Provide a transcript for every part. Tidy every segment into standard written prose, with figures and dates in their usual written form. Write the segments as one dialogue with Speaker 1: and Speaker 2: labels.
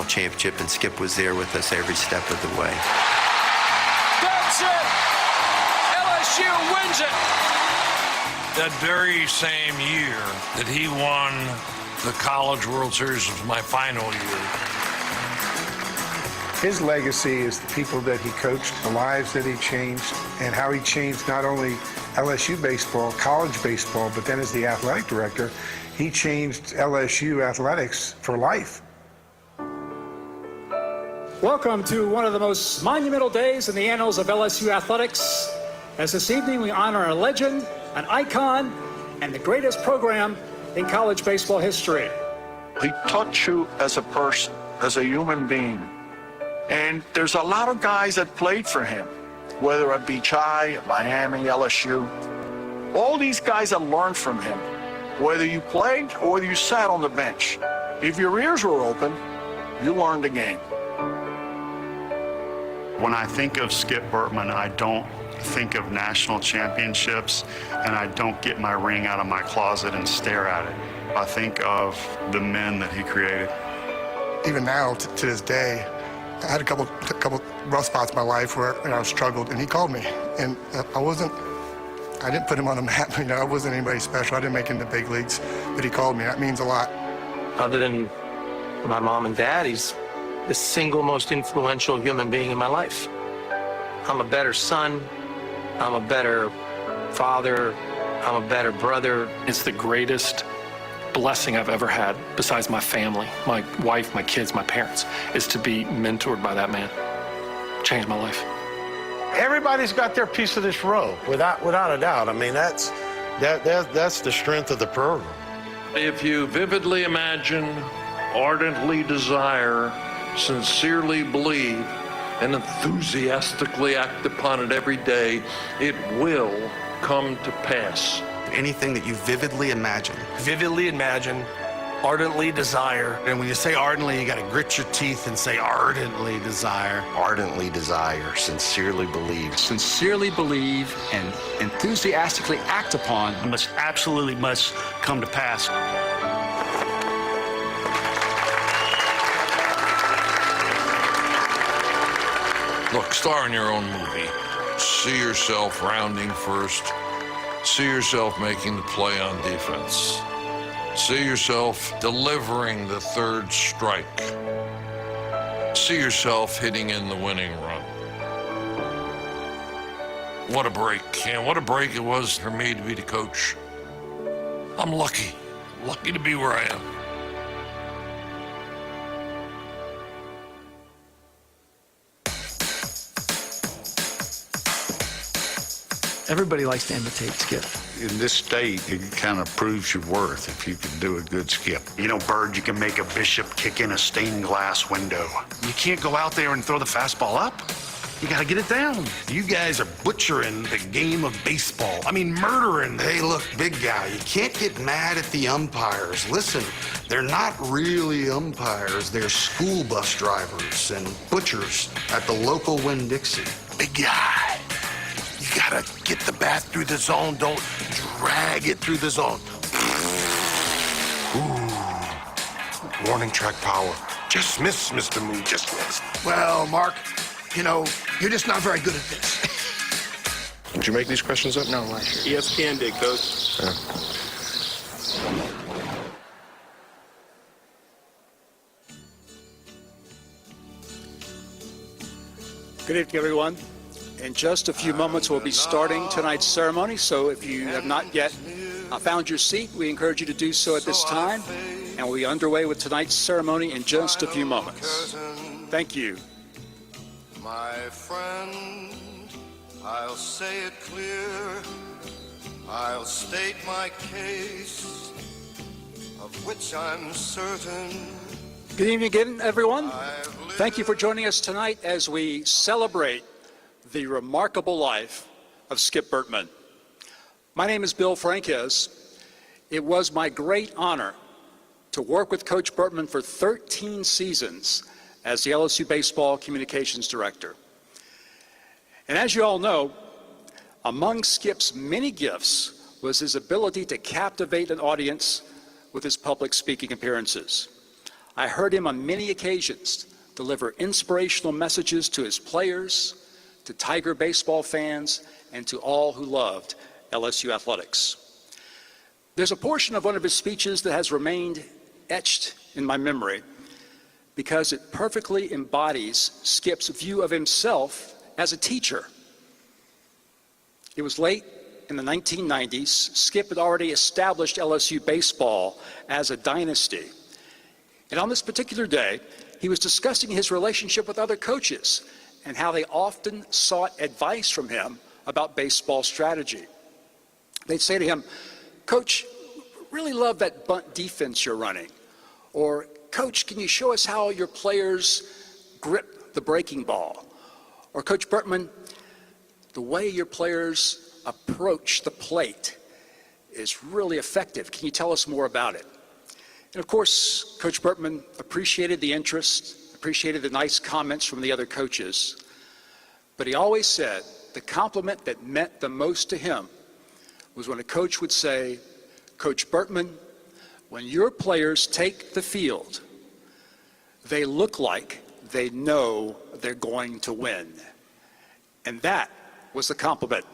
Speaker 1: championship, and Skip was there with us every step of the way.
Speaker 2: That's it! LSU wins it!
Speaker 3: That very same year that he won the College World Series was my final year.
Speaker 4: His legacy is the people that he coached, the lives that he changed, and how he changed not only LSU baseball, college baseball, but then as the athletic director, he changed LSU athletics for life.
Speaker 5: Welcome to one of the most monumental days in the annals of LSU athletics, as this evening we honor a legend, an icon, and the greatest program in college baseball history.
Speaker 6: He taught you as a person, as a human being. And there's a lot of guys that played for him, whether it be Chi, Miami, LSU. All these guys that learned from him, whether you played or whether you sat on the bench. If your ears were open, you learned the game.
Speaker 7: When I think of Skip Bertman, I don't think of national championships, and I don't get my ring out of my closet and stare at it. I think of the men that he created.
Speaker 8: Even now, to this day, I had a couple rough spots in my life where I struggled, and he called me, and I didn't put him on the map. I wasn't anybody special. I didn't make it in the big leagues, but he called me. That means a lot.
Speaker 9: Other than my mom and dad, he's the single most influential human being in my life. I'm a better son. I'm a better father. I'm a better brother.
Speaker 10: It's the greatest blessing I've ever had, besides my family, my wife, my kids, my parents, is to be mentored by that man. Changed my life.
Speaker 11: Everybody's got their piece of this row, without a doubt. I mean, that's the strength of the program.
Speaker 3: If you vividly imagine, ardently desire, sincerely believe, and enthusiastically act upon it every day, it will come to pass.
Speaker 12: Anything that you vividly imagine,
Speaker 11: Ardently desire. And when you say ardently, you got to grit your teeth and say ardently desire.
Speaker 12: ardently desire, sincerely believe.
Speaker 13: Sincerely believe and enthusiastically act upon
Speaker 14: absolutely must come to pass.
Speaker 3: Look, star in your own movie. See yourself rounding first. See yourself making the play on defense. See yourself delivering the third strike. See yourself hitting in the winning run. What a break, and what a break it was for me to be the coach. I'm lucky to be where I am.
Speaker 15: Everybody likes to imitate Skip.
Speaker 16: In this state, it kind of proves your worth if you can do a good skip.
Speaker 14: Bird, you can make a bishop kick in a stained glass window. You can't go out there and throw the fastball up. You got to get it down.
Speaker 11: You guys are butchering the game of baseball. I mean, murdering.
Speaker 12: Hey, look, big guy, you can't get mad at the umpires. Listen, they're not really umpires. They're school bus drivers and butchers at the local Winn-Dixie.
Speaker 11: Big guy. You gotta get the bat through the zone. Don't drag it through the zone. Ooh. Warning track power. Just miss, Mr. Moon. Just miss.
Speaker 8: Well, Mark, you're just not very good at this.
Speaker 11: Did you make these questions up?
Speaker 15: No, I sure.
Speaker 9: ESPN did, Coach.
Speaker 5: Good evening, everyone. In just a few moments, we'll be starting tonight's ceremony. So if you have not yet found your seat, we encourage you to do so at this time. And we'll be underway with tonight's ceremony in just a few moments. Thank you.
Speaker 17: My friend, I'll say it clear. I'll state my case, of which I'm certain.
Speaker 5: Good evening again, everyone. Thank you for joining us tonight as we celebrate the remarkable life of Skip Bertman. My name is Bill Franquez. It was my great honor to work with Coach Bertman for 13 seasons as the LSU Baseball Communications Director. And as you all know, among Skip's many gifts was his ability to captivate an audience with his public speaking appearances. I heard him on many occasions deliver inspirational messages to his players, to Tiger baseball fans, and to all who loved LSU athletics. There's a portion of one of his speeches that has remained etched in my memory because it perfectly embodies Skip's view of himself as a teacher. It was late in the 1990s. Skip had already established LSU baseball as a dynasty. And on this particular day, he was discussing his relationship with other coaches and how they often sought advice from him about baseball strategy. They'd say to him, "Coach, really love that bunt defense you're running." Or, "Coach, can you show us how your players grip the breaking ball?" Or, "Coach Bertman, the way your players approach the plate is really effective. Can you tell us more about it?" And of course, Coach Bertman appreciated the interest, appreciated the nice comments from the other coaches, but he always said the compliment that meant the most to him was when a coach would say, "Coach Bertman, when your players take the field, they look like they know they're going to win." And that was the compliment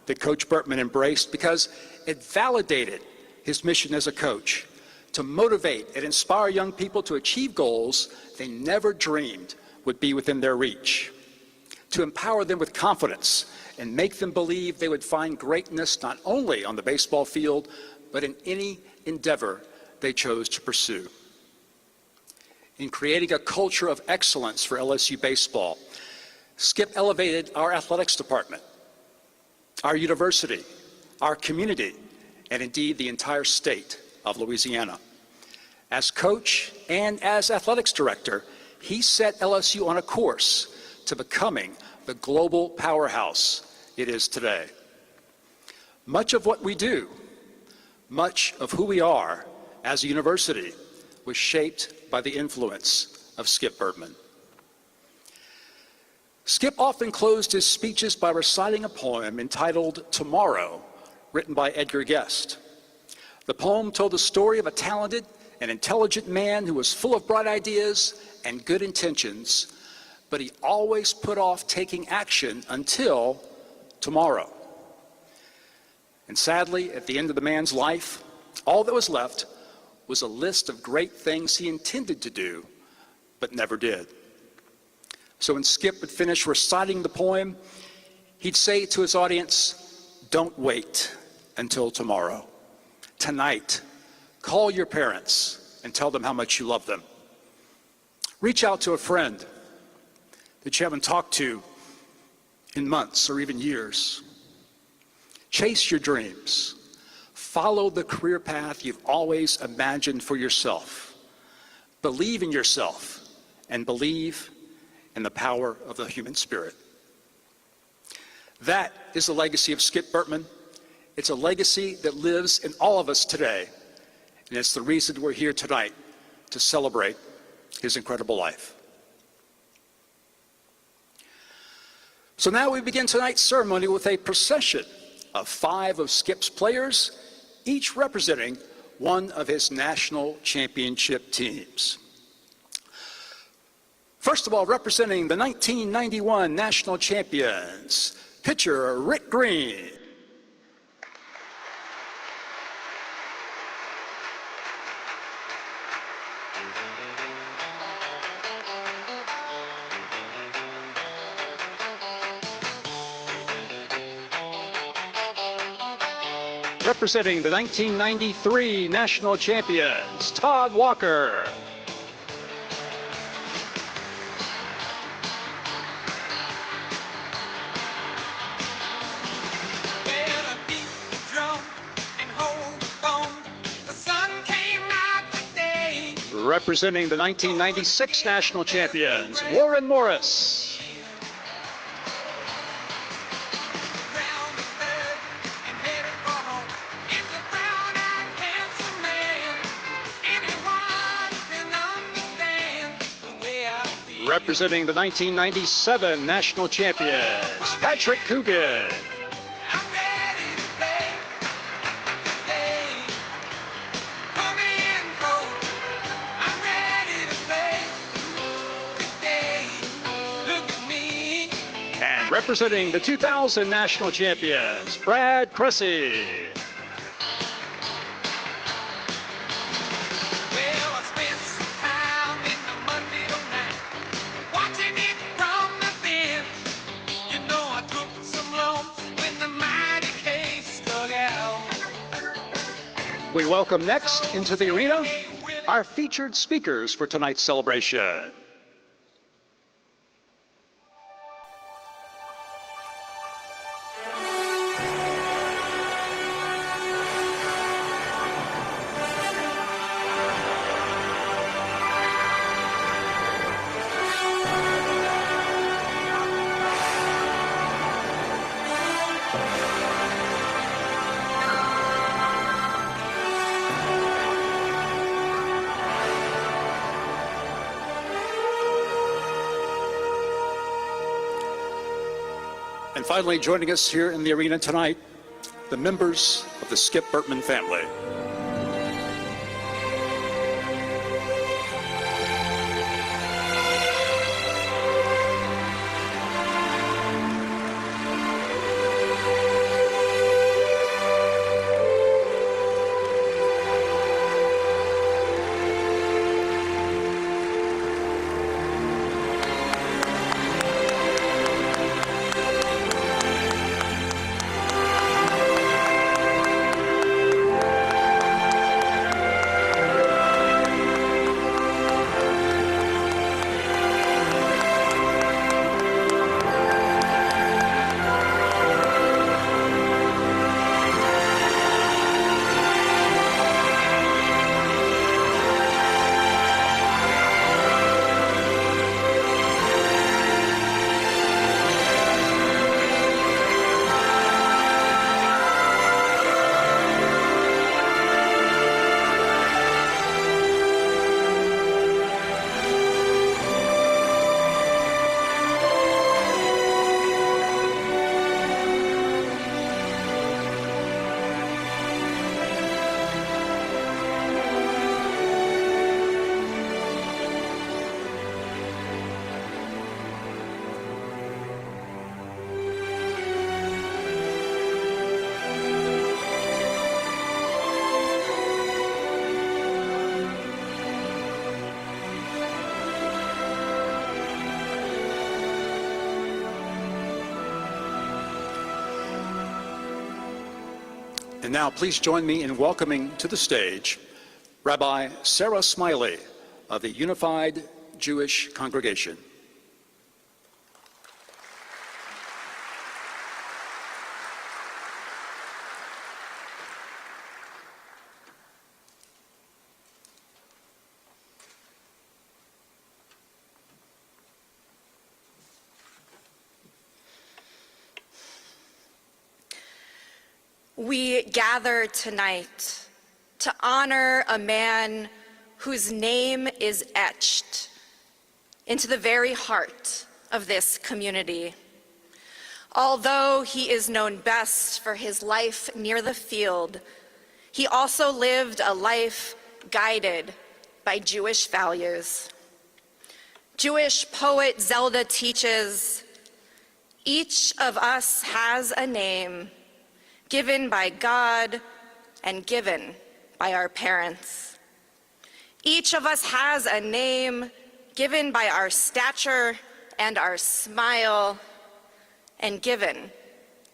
Speaker 5: that Coach Bertman embraced because it validated his mission as a coach to motivate and inspire young people to achieve goals they never dreamed would be within their reach, to empower them with confidence and make them believe they would find greatness not only on the baseball field, but in any endeavor they chose to pursue. In creating a culture of excellence for LSU baseball, Skip elevated our athletics department, our university, our community, and indeed the entire state of Louisiana. As coach and as athletics director, he set LSU on a course to becoming the global powerhouse it is today. Much of what we do, much of who we are as a university, was shaped by the influence of Skip Bertman. Skip often closed his speeches by reciting a poem entitled "Tomorrow," written by Edgar Guest. The poem told the story of a talented and intelligent man who was full of bright ideas and good intentions, but he always put off taking action until tomorrow. And sadly, at the end of the man's life, all that was left was a list of great things he intended to do, but never did. So when Skip would finish reciting the poem, he'd say to his audience, "Don't wait until tomorrow. Tonight, call your parents and tell them how much you love them. Reach out to a friend that you haven't talked to in months or even years. Chase your dreams. Follow the career path you've always imagined for yourself. Believe in yourself and believe in the power of the human spirit." That is the legacy of Skip Bertman. It's a legacy that lives in all of us today, and it's the reason we're here tonight to celebrate his incredible life. So now we begin tonight's ceremony with a procession of 5 of Skip's players, each representing one of his national championship teams. First of all, representing the 1991 national champions, pitcher Rick Green. Representing the 1993 national champions, Todd Walker. Representing the 1996 national champions, Warren Morris. Representing the 1997 national champions, Patrick Coogan. representing the 2000 national champions, Brad Cressy. We welcome next into the arena our featured speakers for tonight's celebration. And finally, joining us here in the arena tonight, the members of the Skip Bertman family. And now please join me in welcoming to the stage Rabbi Sarah Smiley of the Unified Jewish Congregation.
Speaker 18: We gather tonight to honor a man whose name is etched into the very heart of this community. Although he is known best for his life near the field, he also lived a life guided by Jewish values. Jewish poet Zelda teaches, "Each of us has a name given by God and given by our parents. Each of us has a name given by our stature and our smile and given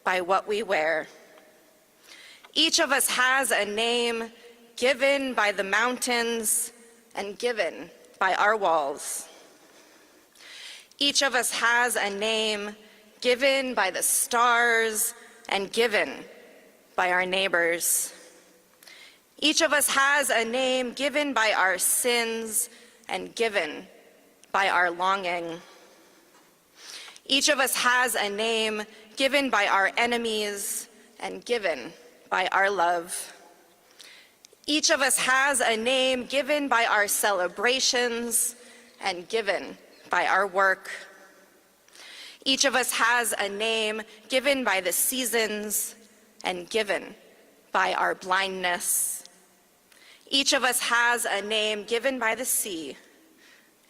Speaker 18: by what we wear. Each of us has a name given by the mountains and given by our walls. Each of us has a name given by the stars and given by our neighbors. Each of us has a name given by our sins and given by our longing. Each of us has a name given by our enemies and given by our love. Each of us has a name given by our celebrations and given by our work. Each of us has a name given by the seasons and given by our blindness. Each of us has a name given by the sea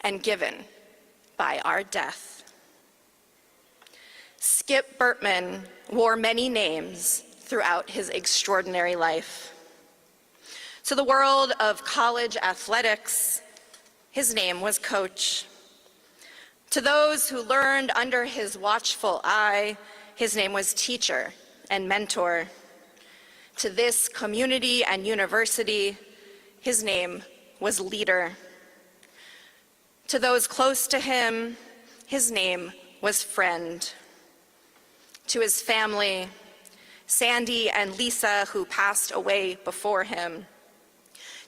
Speaker 18: and given by our death. Skip Bertman wore many names throughout his extraordinary life. To the world of college athletics, his name was Coach. To those who learned under his watchful eye, his name was Teacher and Mentor. To this community and university, his name was Leader. To those close to him, his name was Friend. To his family, Sandy and Lisa, who passed away before him,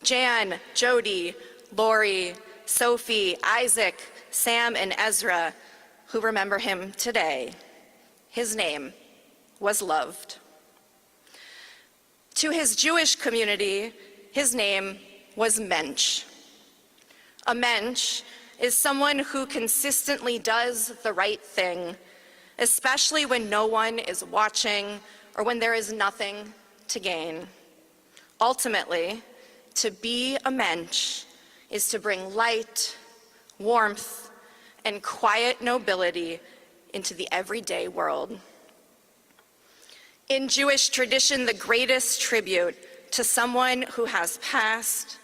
Speaker 18: Jan, Jody, Lori, Sophie, Isaac, Sam, and Ezra, who remember him today, his name was Loved. To his Jewish community, his name was Mensch. A mensch is someone who consistently does the right thing, especially when no one is watching or when there is nothing to gain. Ultimately, to be a mensch is to bring light, warmth, and quiet nobility into the everyday world. In Jewish tradition, the greatest tribute to someone who has passed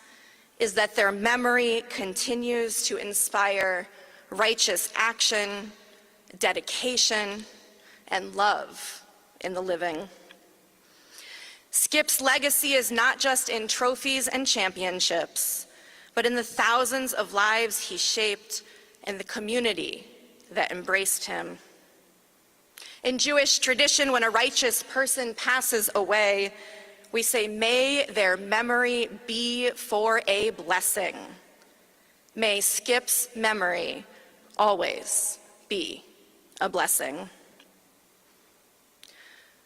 Speaker 18: is that their memory continues to inspire righteous action, dedication, and love in the living. Skip's legacy is not just in trophies and championships, but in the thousands of lives he shaped and the community that embraced him. In Jewish tradition, when a righteous person passes away, we say, may their memory be for a blessing. May Skip's memory always be a blessing.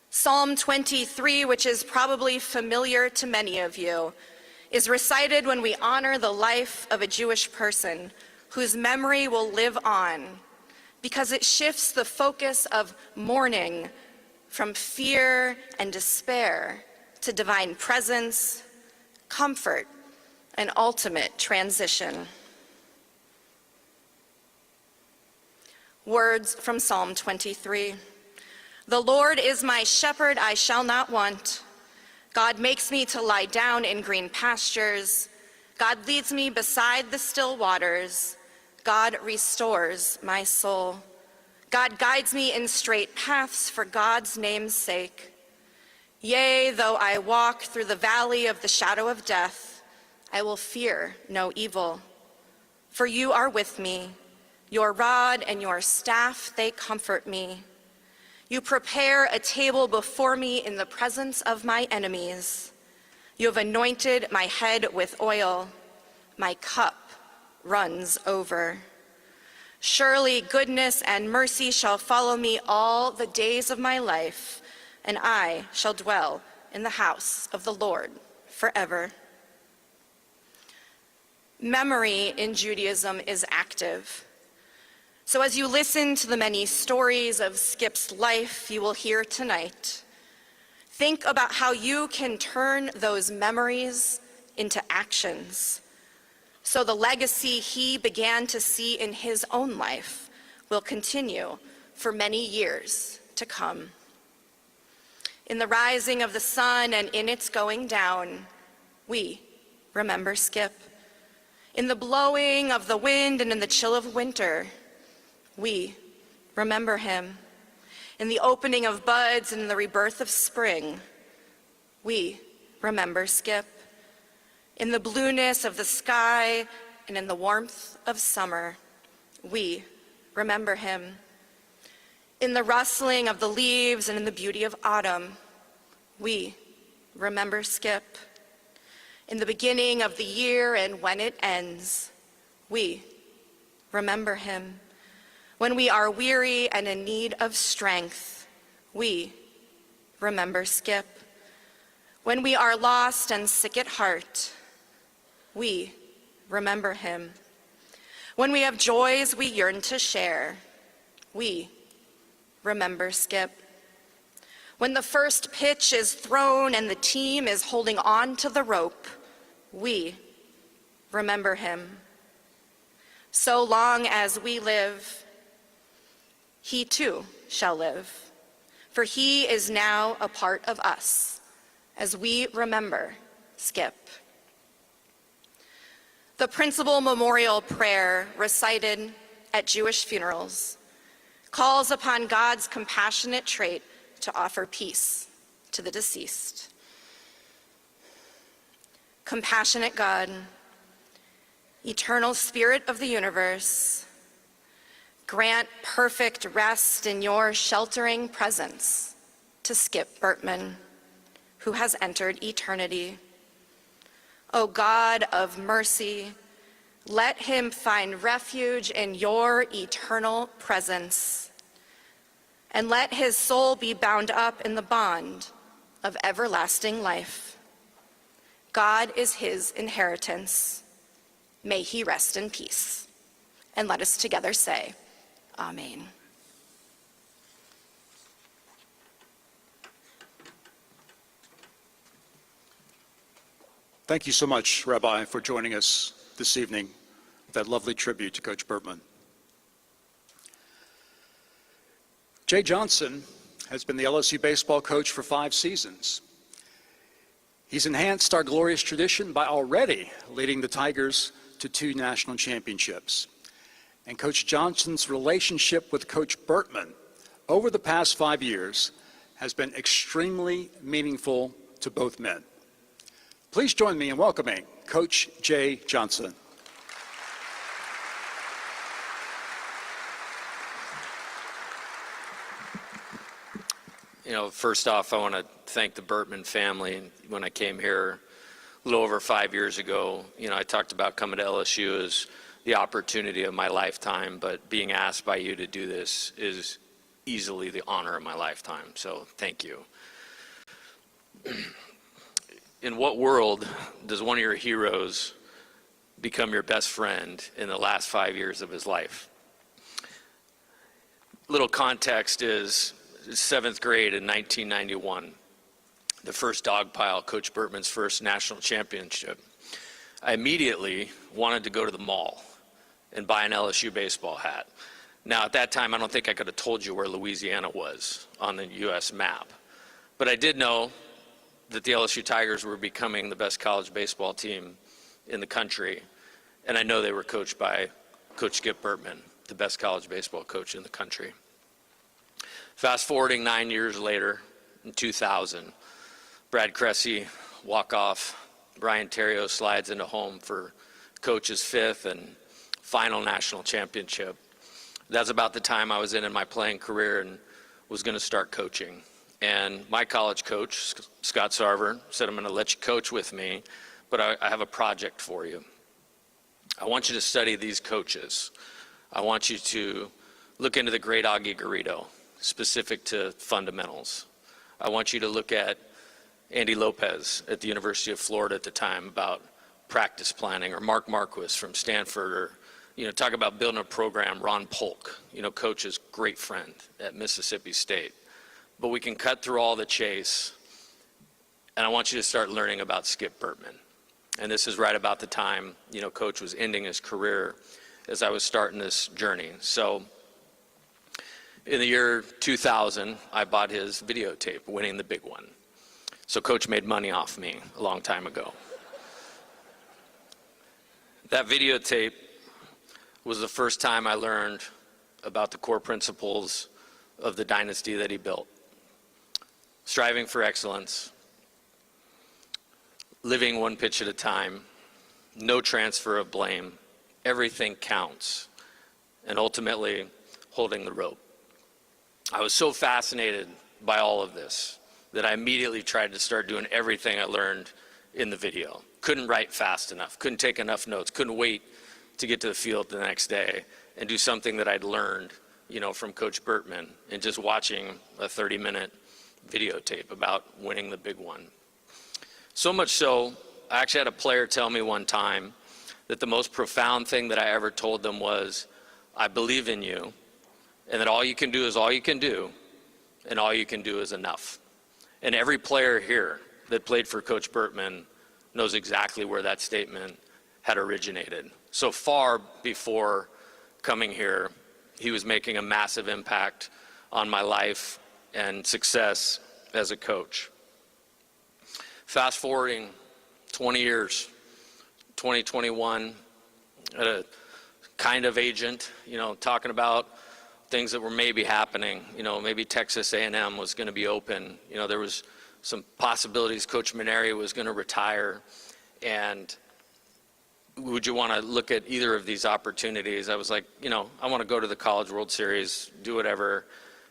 Speaker 18: Psalm 23, which is probably familiar to many of you, is recited when we honor the life of a Jewish person whose memory will live on, because it shifts the focus of mourning from fear and despair to divine presence, comfort, and ultimate transition. Words from Psalm 23. The Lord is my shepherd, I shall not want. God makes me to lie down in green pastures. God leads me beside the still waters. God restores my soul. God guides me in straight paths for God's name's sake. Yea, though I walk through the valley of the shadow of death, I will fear no evil. For you are with me. Your rod and your staff, they comfort me. You prepare a table before me in the presence of my enemies. You have anointed my head with oil. My cup runs over. Surely goodness and mercy shall follow me all the days of my life, and I shall dwell in the house of the Lord forever. Memory in Judaism is active. So as you listen to the many stories of Skip's life you will hear tonight, think about how you can turn those memories into actions, so the legacy he began to see in his own life will continue for many years to come. In the rising of the sun and in its going down, we remember Skip. In the blowing of the wind and in the chill of winter, we remember him. In the opening of buds and in the rebirth of spring, we remember Skip. In the blueness of the sky and in the warmth of summer, we remember him. In the rustling of the leaves and in the beauty of autumn, we remember Skip. In the beginning of the year and when it ends, we remember him. When we are weary and in need of strength, we remember Skip. When we are lost and sick at heart, we remember him. When we have joys we yearn to share, we remember Skip. When the first pitch is thrown and the team is holding on to the rope, we remember him. So long as we live, he too shall live, for he is now a part of us as we remember Skip. The principal memorial prayer recited at Jewish funerals calls upon God's compassionate trait to offer peace to the deceased. Compassionate God, eternal Spirit of the universe, grant perfect rest in your sheltering presence to Skip Bertman, who has entered eternity. O God of mercy, let him find refuge in your eternal presence, and let his soul be bound up in the bond of everlasting life. God is his inheritance. May he rest in peace. And let us together say, Amen.
Speaker 5: Thank you so much, Rabbi, for joining us this evening with that lovely tribute to Coach Bertman. Jay Johnson has been the LSU baseball coach for 5 seasons. He's enhanced our glorious tradition by already leading the Tigers to 2 national championships. And Coach Johnson's relationship with Coach Bertman over the past 5 years has been extremely meaningful to both men. Please join me in welcoming Coach Jay Johnson.
Speaker 19: You know, first off, I want to thank the Bertman family. When I came here a little over 5 years ago, I talked about coming to LSU as the opportunity of my lifetime, but being asked by you to do this is easily the honor of my lifetime. So thank you. In what world does one of your heroes become your best friend in the last 5 years of his life? Little context is 7th grade in 1991, the first dog pile, Coach Bertman's first national championship. I immediately wanted to go to the mall and buy an LSU baseball hat. Now, at that time, I don't think I could have told you where Louisiana was on the U.S. map, but I did know that the LSU Tigers were becoming the best college baseball team in the country, and I know they were coached by Coach Skip Bertman, the best college baseball coach in the country. Fast forwarding 9 years later, in 2000, Brad Cressy, walk-off, Brian Terrio slides into home for Coach's 5th and final national championship. That's about the time I was in my playing career and was going to start coaching. And my college coach, Scott Sarver, said, I'm going to let you coach with me, but I have a project for you. I want you to study these coaches. I want you to look into the great Augie Garrido, specific to fundamentals. I want you to look at Andy Lopez at the University of Florida at the time about practice planning, or Mark Marquis from Stanford, or talk about building a program, Ron Polk, Coach's great friend at Mississippi State. But we can cut through all the chase, and I want you to start learning about Skip Bertman. And this is right about the time, Coach was ending his career as I was starting this journey. So in the year 2000, I bought his videotape, Winning the Big One. So Coach made money off me a long time ago. That videotape was the first time I learned about the core principles of the dynasty that he built. Striving for excellence, living one pitch at a time, no transfer of blame, everything counts, and ultimately holding the rope. I was so fascinated by all of this that I immediately tried to start doing everything I learned in the video. Couldn't write fast enough, couldn't take enough notes, couldn't wait to get to the field the next day and do something that I'd learned, from Coach Bertman, and just watching a 30-minute videotape about winning the big one. So much so, I actually had a player tell me one time that the most profound thing that I ever told them was, I believe in you, and that all you can do is all you can do, and all you can do is enough. And every player here that played for Coach Bertman knows exactly where that statement had originated. So far before coming here he was making a massive impact on my life and success as a coach. Fast forwarding 20 years, 2021, at a kind of agent, talking about things that were maybe happening. Maybe Texas A&M was going to be open. There was some possibilities Coach Maneri was going to retire. And would you want to look at either of these opportunities? I was like, I want to go to the College World Series, do whatever,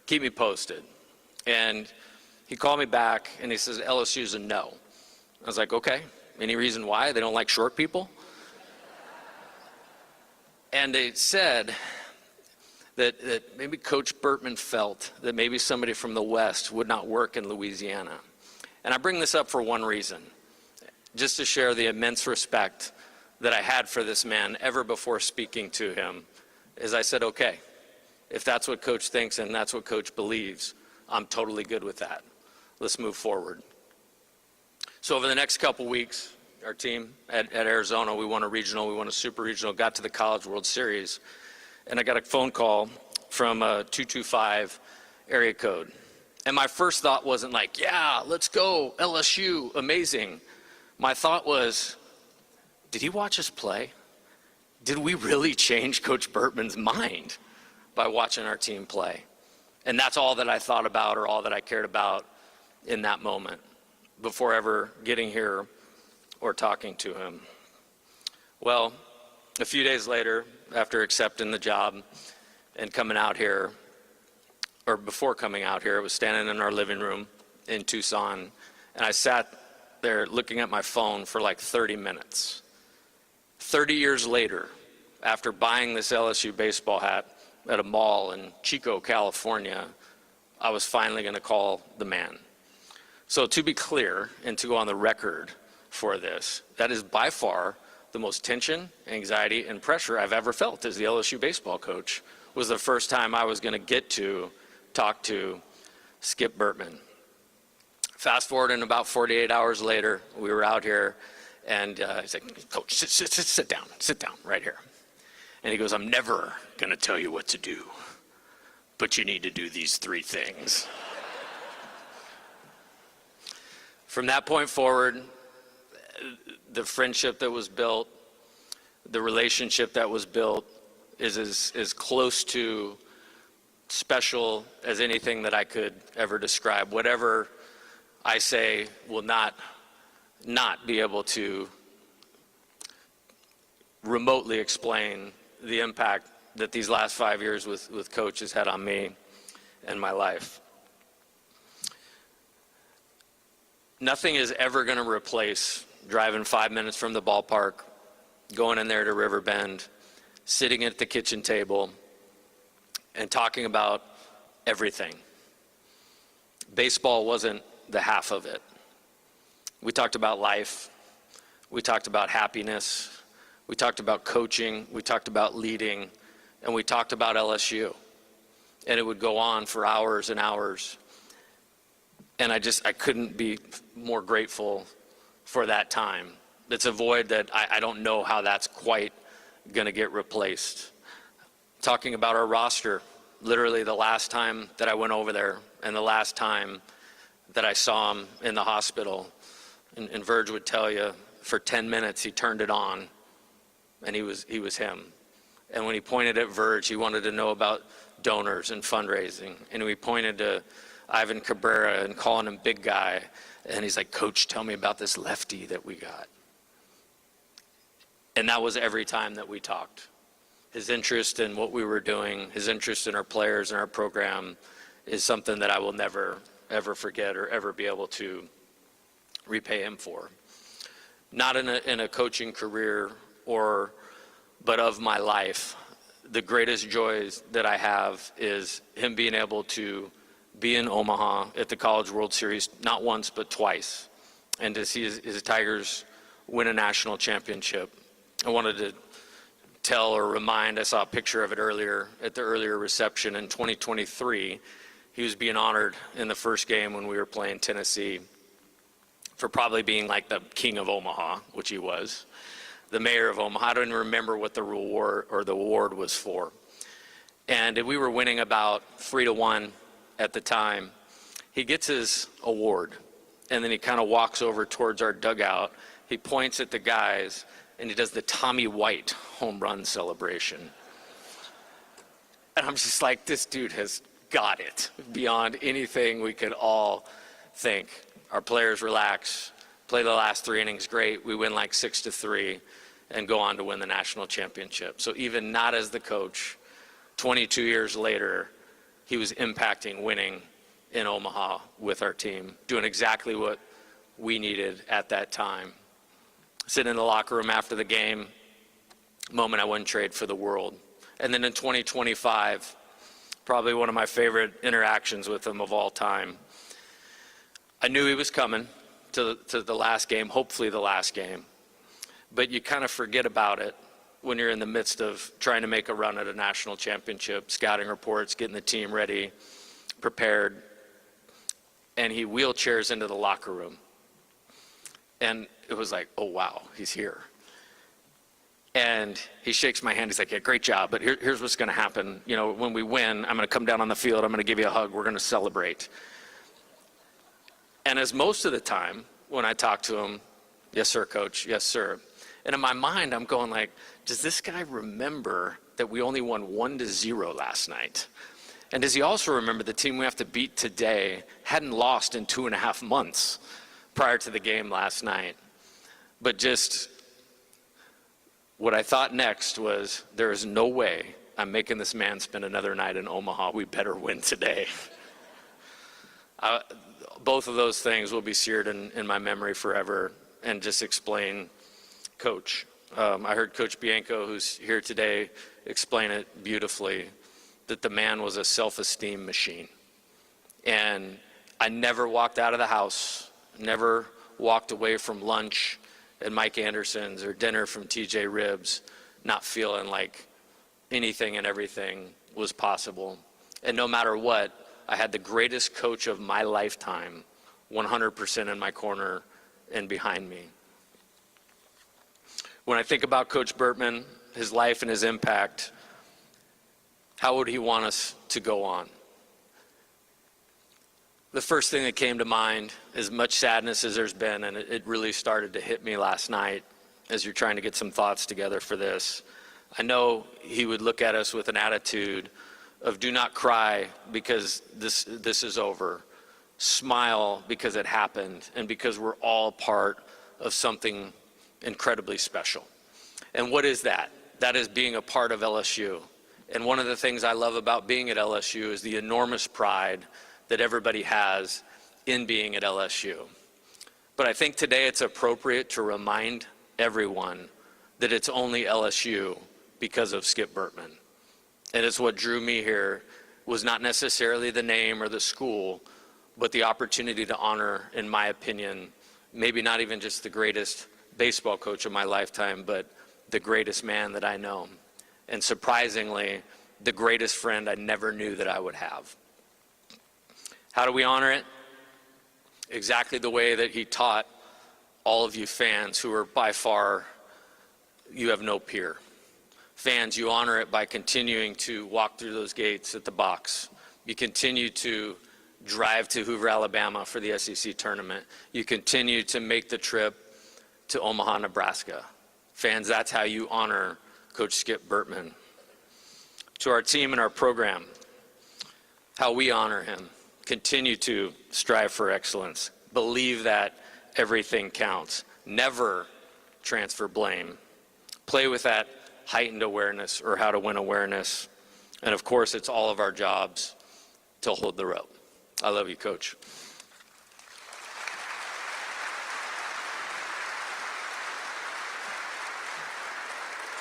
Speaker 19: keep me posted. And he called me back and he says, LSU's a no. I was like, okay, any reason why? They don't like short people? And they said that maybe Coach Bertman felt that maybe somebody from the West would not work in Louisiana. And I bring this up for one reason, just to share the immense respect that I had for this man ever before speaking to him, is I said, okay, if that's what Coach thinks and that's what Coach believes, I'm totally good with that. Let's move forward. So over the next couple weeks, our team at Arizona, we won a regional, we won a super regional, got to the College World Series, and I got a phone call from a 225 area code. And my first thought wasn't like, yeah, let's go, LSU, amazing. My thought was, did he watch us play? Did we really change Coach Bertman's mind by watching our team play? And that's all that I thought about, or all that I cared about in that moment before ever getting here or talking to him. Well, a few days later, after accepting the job and coming out here, or before coming out here, I was standing in our living room in Tucson, and I sat there looking at my phone for like 30 minutes. 30 years later, after buying this LSU baseball hat at a mall in Chico, California, I was finally going to call the man. So to be clear, and to go on the record for this, that is by far the most tension, anxiety, and pressure I've ever felt as the LSU baseball coach. Was the first time I was going to get to talk to Skip Bertman. Fast forward, and about 48 hours later, we were out here, and he's like, Coach, sit down right here. And he goes, I'm never going to tell you what to do, but you need to do these 3 things. From that point forward, the friendship that was built, the relationship that was built is as close to special as anything that I could ever describe. Whatever I say will not be able to remotely explain the impact that these last 5 years with Coach has had on me and my life. Nothing is ever going to replace driving 5 minutes from the ballpark, going in there to Riverbend, sitting at the kitchen table, and talking about everything. Baseball wasn't the half of it. We talked about life. We talked about happiness. We talked about coaching. We talked about leading. And we talked about LSU. And it would go on for hours and hours. And I couldn't be more grateful for that time. It's a void that I don't know how that's quite going to get replaced. Talking about our roster, literally the last time that I went over there and the last time that I saw him in the hospital, and Verge would tell you, for 10 minutes he turned it on, and he was him. And when he pointed at Verge, he wanted to know about donors and fundraising. And we pointed to Ivan Cabrera and calling him big guy. And he's like, Coach, tell me about this lefty that we got. And that was every time that we talked. His interest in what we were doing, his interest in our players and our program is something that I will never, ever forget or ever be able to repay him for. Not in a coaching career but of my life. The greatest joys that I have is him being able to be in Omaha at the College World Series, not once, but twice, and to see his Tigers win a national championship. I wanted to tell or remind, I saw a picture of it earlier at the earlier reception in 2023. He was being honored in the first game when we were playing Tennessee for probably being like the king of Omaha, which he was, the mayor of Omaha. I don't even remember what the reward or the award was for. And we were winning about 3-1 at the time. He gets his award, and then he kind of walks over towards our dugout. He points at the guys, and he does the Tommy White home run celebration. And I'm just like, this dude has got it beyond anything we could all think. Our players relax, play the last 3 innings great. We win like 6-3 and go on to win the national championship. So even not as the coach, 22 years later, he was impacting winning in Omaha with our team, doing exactly what we needed at that time. Sitting in the locker room after the game, moment I wouldn't trade for the world. And then in 2025, probably one of my favorite interactions with him of all time. I knew he was coming to the last game, hopefully the last game. But you kind of forget about it when you're in the midst of trying to make a run at a national championship, scouting reports, getting the team ready, prepared. And he wheelchairs into the locker room. And it was like, oh, wow, he's here. And he shakes my hand. He's like, yeah, great job, but here's what's going to happen. You know, when we win, I'm going to come down on the field. I'm going to give you a hug. We're going to celebrate. And as most of the time when I talk to him, yes, sir, coach, yes, sir. And in my mind, I'm going like, does this guy remember that we only won 1-0 last night? And does he also remember the team we have to beat today hadn't lost in 2.5 months prior to the game last night? But just what I thought next was, there is no way I'm making this man spend another night in Omaha. We better win today. Both of those things will be seared in my memory forever, and just explain Coach. I heard Coach Bianco, who's here today, explain it beautifully, that the man was a self-esteem machine. And I never walked out of the house, never walked away from lunch at Mike Anderson's or dinner from TJ Ribs, not feeling like anything and everything was possible. And no matter what, I had the greatest coach of my lifetime 100% in my corner and behind me. When I think about Coach Bertman, his life and his impact, how would he want us to go on? The first thing that came to mind, as much sadness as there's been, and it really started to hit me last night as you're trying to get some thoughts together for this, I know he would look at us with an attitude of do not cry because this is over. Smile because it happened and because we're all part of something incredibly special. And what is that? That is being a part of LSU. And one of the things I love about being at LSU is the enormous pride that everybody has in being at LSU. But I think today it's appropriate to remind everyone that it's only LSU because of Skip Bertman. And it's what drew me here was not necessarily the name or the school, but the opportunity to honor, in my opinion, maybe not even just the greatest baseball coach of my lifetime, but the greatest man that I know. And surprisingly, the greatest friend I never knew that I would have. How do we honor it? Exactly the way that he taught all of you fans who are by far, you have no peer. Fans, you honor it by continuing to walk through those gates at the box. You continue to drive to Hoover, Alabama for the SEC tournament. You continue to make the trip to Omaha, Nebraska. Fans, that's how you honor Coach Skip Bertman. To our team and our program, how we honor him. Continue to strive for excellence. Believe that everything counts. Never transfer blame. Play with that heightened awareness or how to win awareness. And of course, it's all of our jobs to hold the rope. I love you, Coach.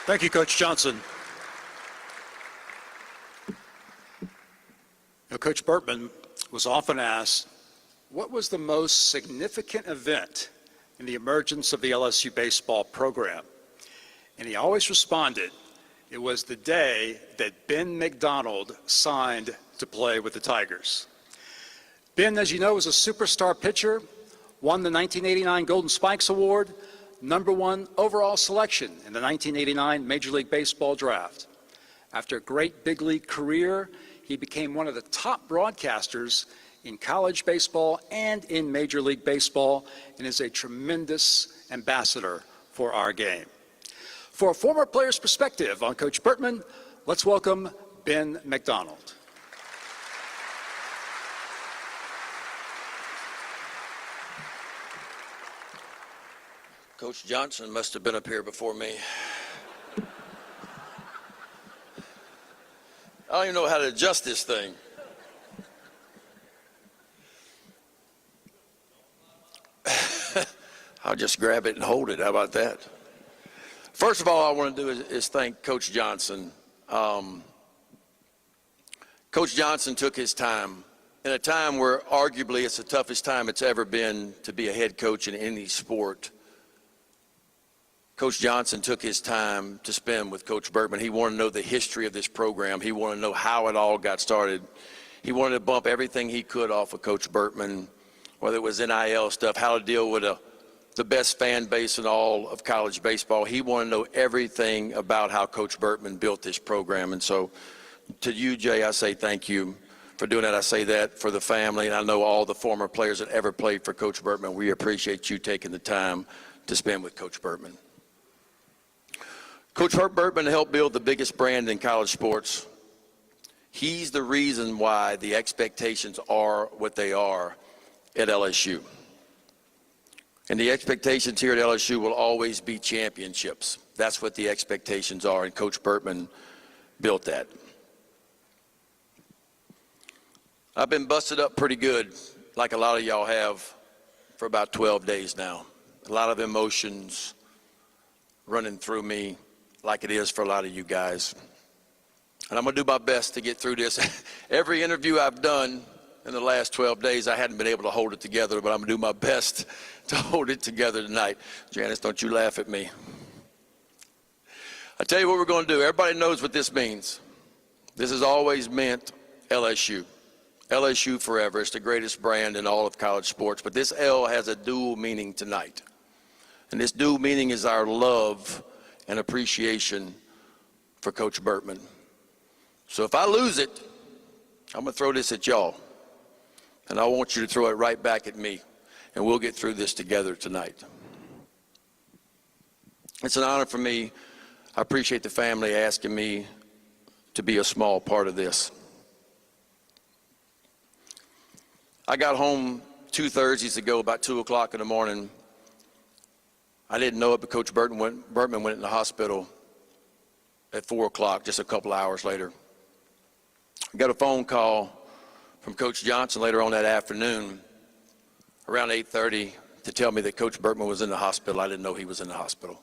Speaker 5: Thank you, Coach Johnson. Now, Coach Bertman was often asked, what was the most significant event in the emergence of the LSU baseball program? And he always responded, it was the day that Ben McDonald signed to play with the Tigers. Ben, as you know, was a superstar pitcher, won the 1989 Golden Spikes Award, #1 overall selection in the 1989 Major League Baseball draft. After a great big league career, he became one of the top broadcasters in college baseball and in Major League Baseball, and is a tremendous ambassador for our game. For a former player's perspective on Coach Bertman, let's welcome Ben McDonald.
Speaker 20: Coach Johnson must have been up here before me. I don't even know how to adjust this thing. I'll just grab it and hold it. How about that? First of all, I want to do is thank Coach Johnson. Coach Johnson took his time in a time where arguably it's the toughest time it's ever been to be a head coach in any sport. Coach Johnson took his time to spend with Coach Bertman. He wanted to know the history of this program. He wanted to know how it all got started. He wanted to bump everything he could off of Coach Bertman, whether it was NIL stuff, how to deal with the best fan base in all of college baseball. He wanted to know everything about how Coach Bertman built this program. And so to you, Jay, I say thank you for doing that. I say that for the family, and I know all the former players that ever played for Coach Bertman. We appreciate you taking the time to spend with Coach Bertman. Coach Bertman helped build the biggest brand in college sports. He's the reason why the expectations are what they are at LSU. And the expectations here at LSU will always be championships. That's what the expectations are, and Coach Bertman built that. I've been busted up pretty good, like a lot of y'all have, for about 12 days now. A lot of emotions running through me, like it is for a lot of you guys. And I'm going to do my best to get through this. Every interview I've done in the last 12 days, I hadn't been able to hold it together, but I'm going to do my best to hold it together tonight. Janice, don't you laugh at me. I tell you what we're going to do. Everybody knows what this means. This has always meant LSU. LSU forever. It's the greatest brand in all of college sports. But this L has a dual meaning tonight. And this dual meaning is our love and appreciation for Coach Bertman. So if I lose it, I'm going to throw this at y'all. And I want you to throw it right back at me. And we'll get through this together tonight. It's an honor for me. I appreciate the family asking me to be a small part of this. I got home 2 Thursdays ago, about 2 o'clock in the morning. I didn't know it, but Coach Bertman went in the hospital at 4 o'clock, just a couple hours later. I got a phone call from Coach Johnson later on that afternoon, around 8:30, to tell me that Coach Bertman was in the hospital. I didn't know he was in the hospital.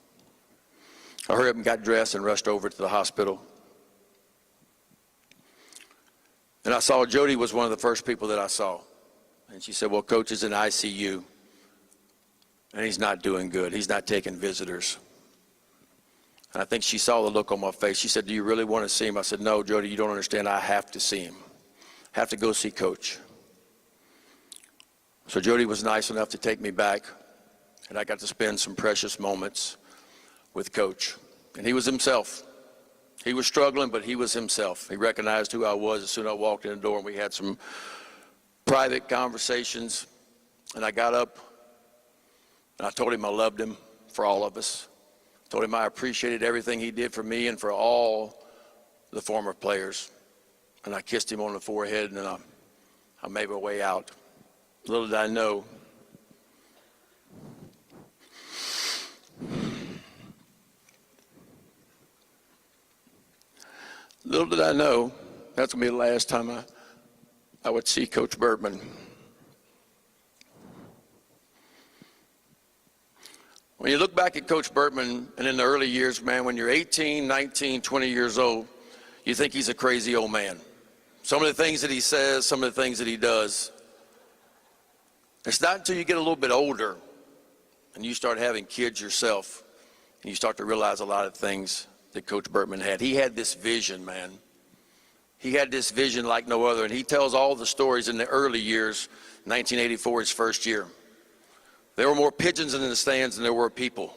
Speaker 20: I hurried up and got dressed and rushed over to the hospital. And I saw Jody was one of the first people that I saw. And she said, well, Coach is in ICU. And he's not doing good. He's not taking visitors. And I think she saw the look on my face. She said, do you really want to see him? I said, no, Jody, you don't understand. I have to see him. I have to go see Coach. So Jody was nice enough to take me back, and I got to spend some precious moments with Coach. And he was himself. He was struggling, but he was himself. He recognized who I was as soon as I walked in the door, and we had some private conversations. And I got up, and I told him I loved him for all of us. I told him I appreciated everything he did for me and for all the former players. And I kissed him on the forehead, and then I made my way out. Little did I know, that's going to be the last time I would see Coach Bertman. When you look back at Coach Bertman, and in the early years, man, when you're 18, 19, 20 years old, you think he's a crazy old man. Some of the things that he says, some of the things that he does. It's not until you get a little bit older and you start having kids yourself and you start to realize a lot of things that Coach Bertman had. He had this vision, man. He had this vision like no other, and he tells all the stories in the early years. 1984, his first year. There were more pigeons in the stands than there were people.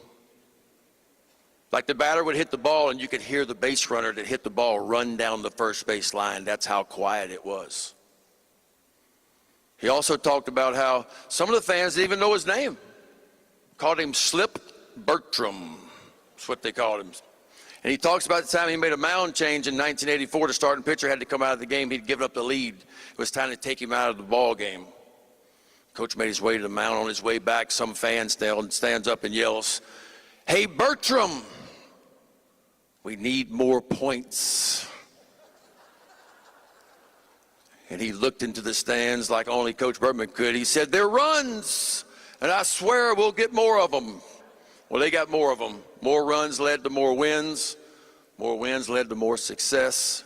Speaker 20: Like the batter would hit the ball and you could hear the base runner that hit the ball run down the first base line. That's how quiet it was. He also talked about how some of the fans didn't even know his name. Called him Slip Bertram. That's what they called him. And he talks about the time he made a mound change in 1984. The starting pitcher had to come out of the game. He'd given up the lead. It was time to take him out of the ball game. Coach made his way to the mound. On his way back, some fan stands up and yells, "Hey, Bertram, we need more points." And he looked into the stands like only Coach Bertman could. He said, "They're runs, and I swear we'll get more of them." Well, they got more of them. More runs led to more wins. More wins led to more success.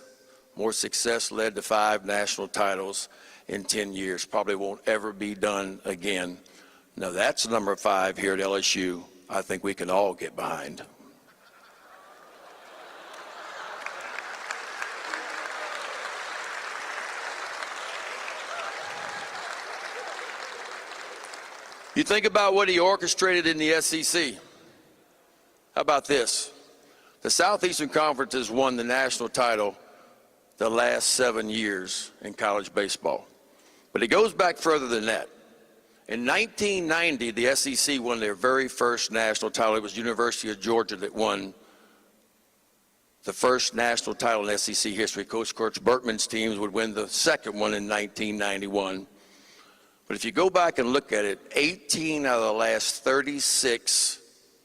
Speaker 20: More success led to 5 national titles in 10 years. Probably won't ever be done again. Now, that's number 5 here at LSU. I think we can all get behind. You think about what he orchestrated in the SEC. How about this? The Southeastern Conference has won the national title the last 7 years in college baseball. But it goes back further than that. In 1990, the SEC won their very first national title. It was University of Georgia that won the first national title in SEC history. Coach Bertman's teams would win the second one in 1991. But if you go back and look at it, 18 out of the last 36,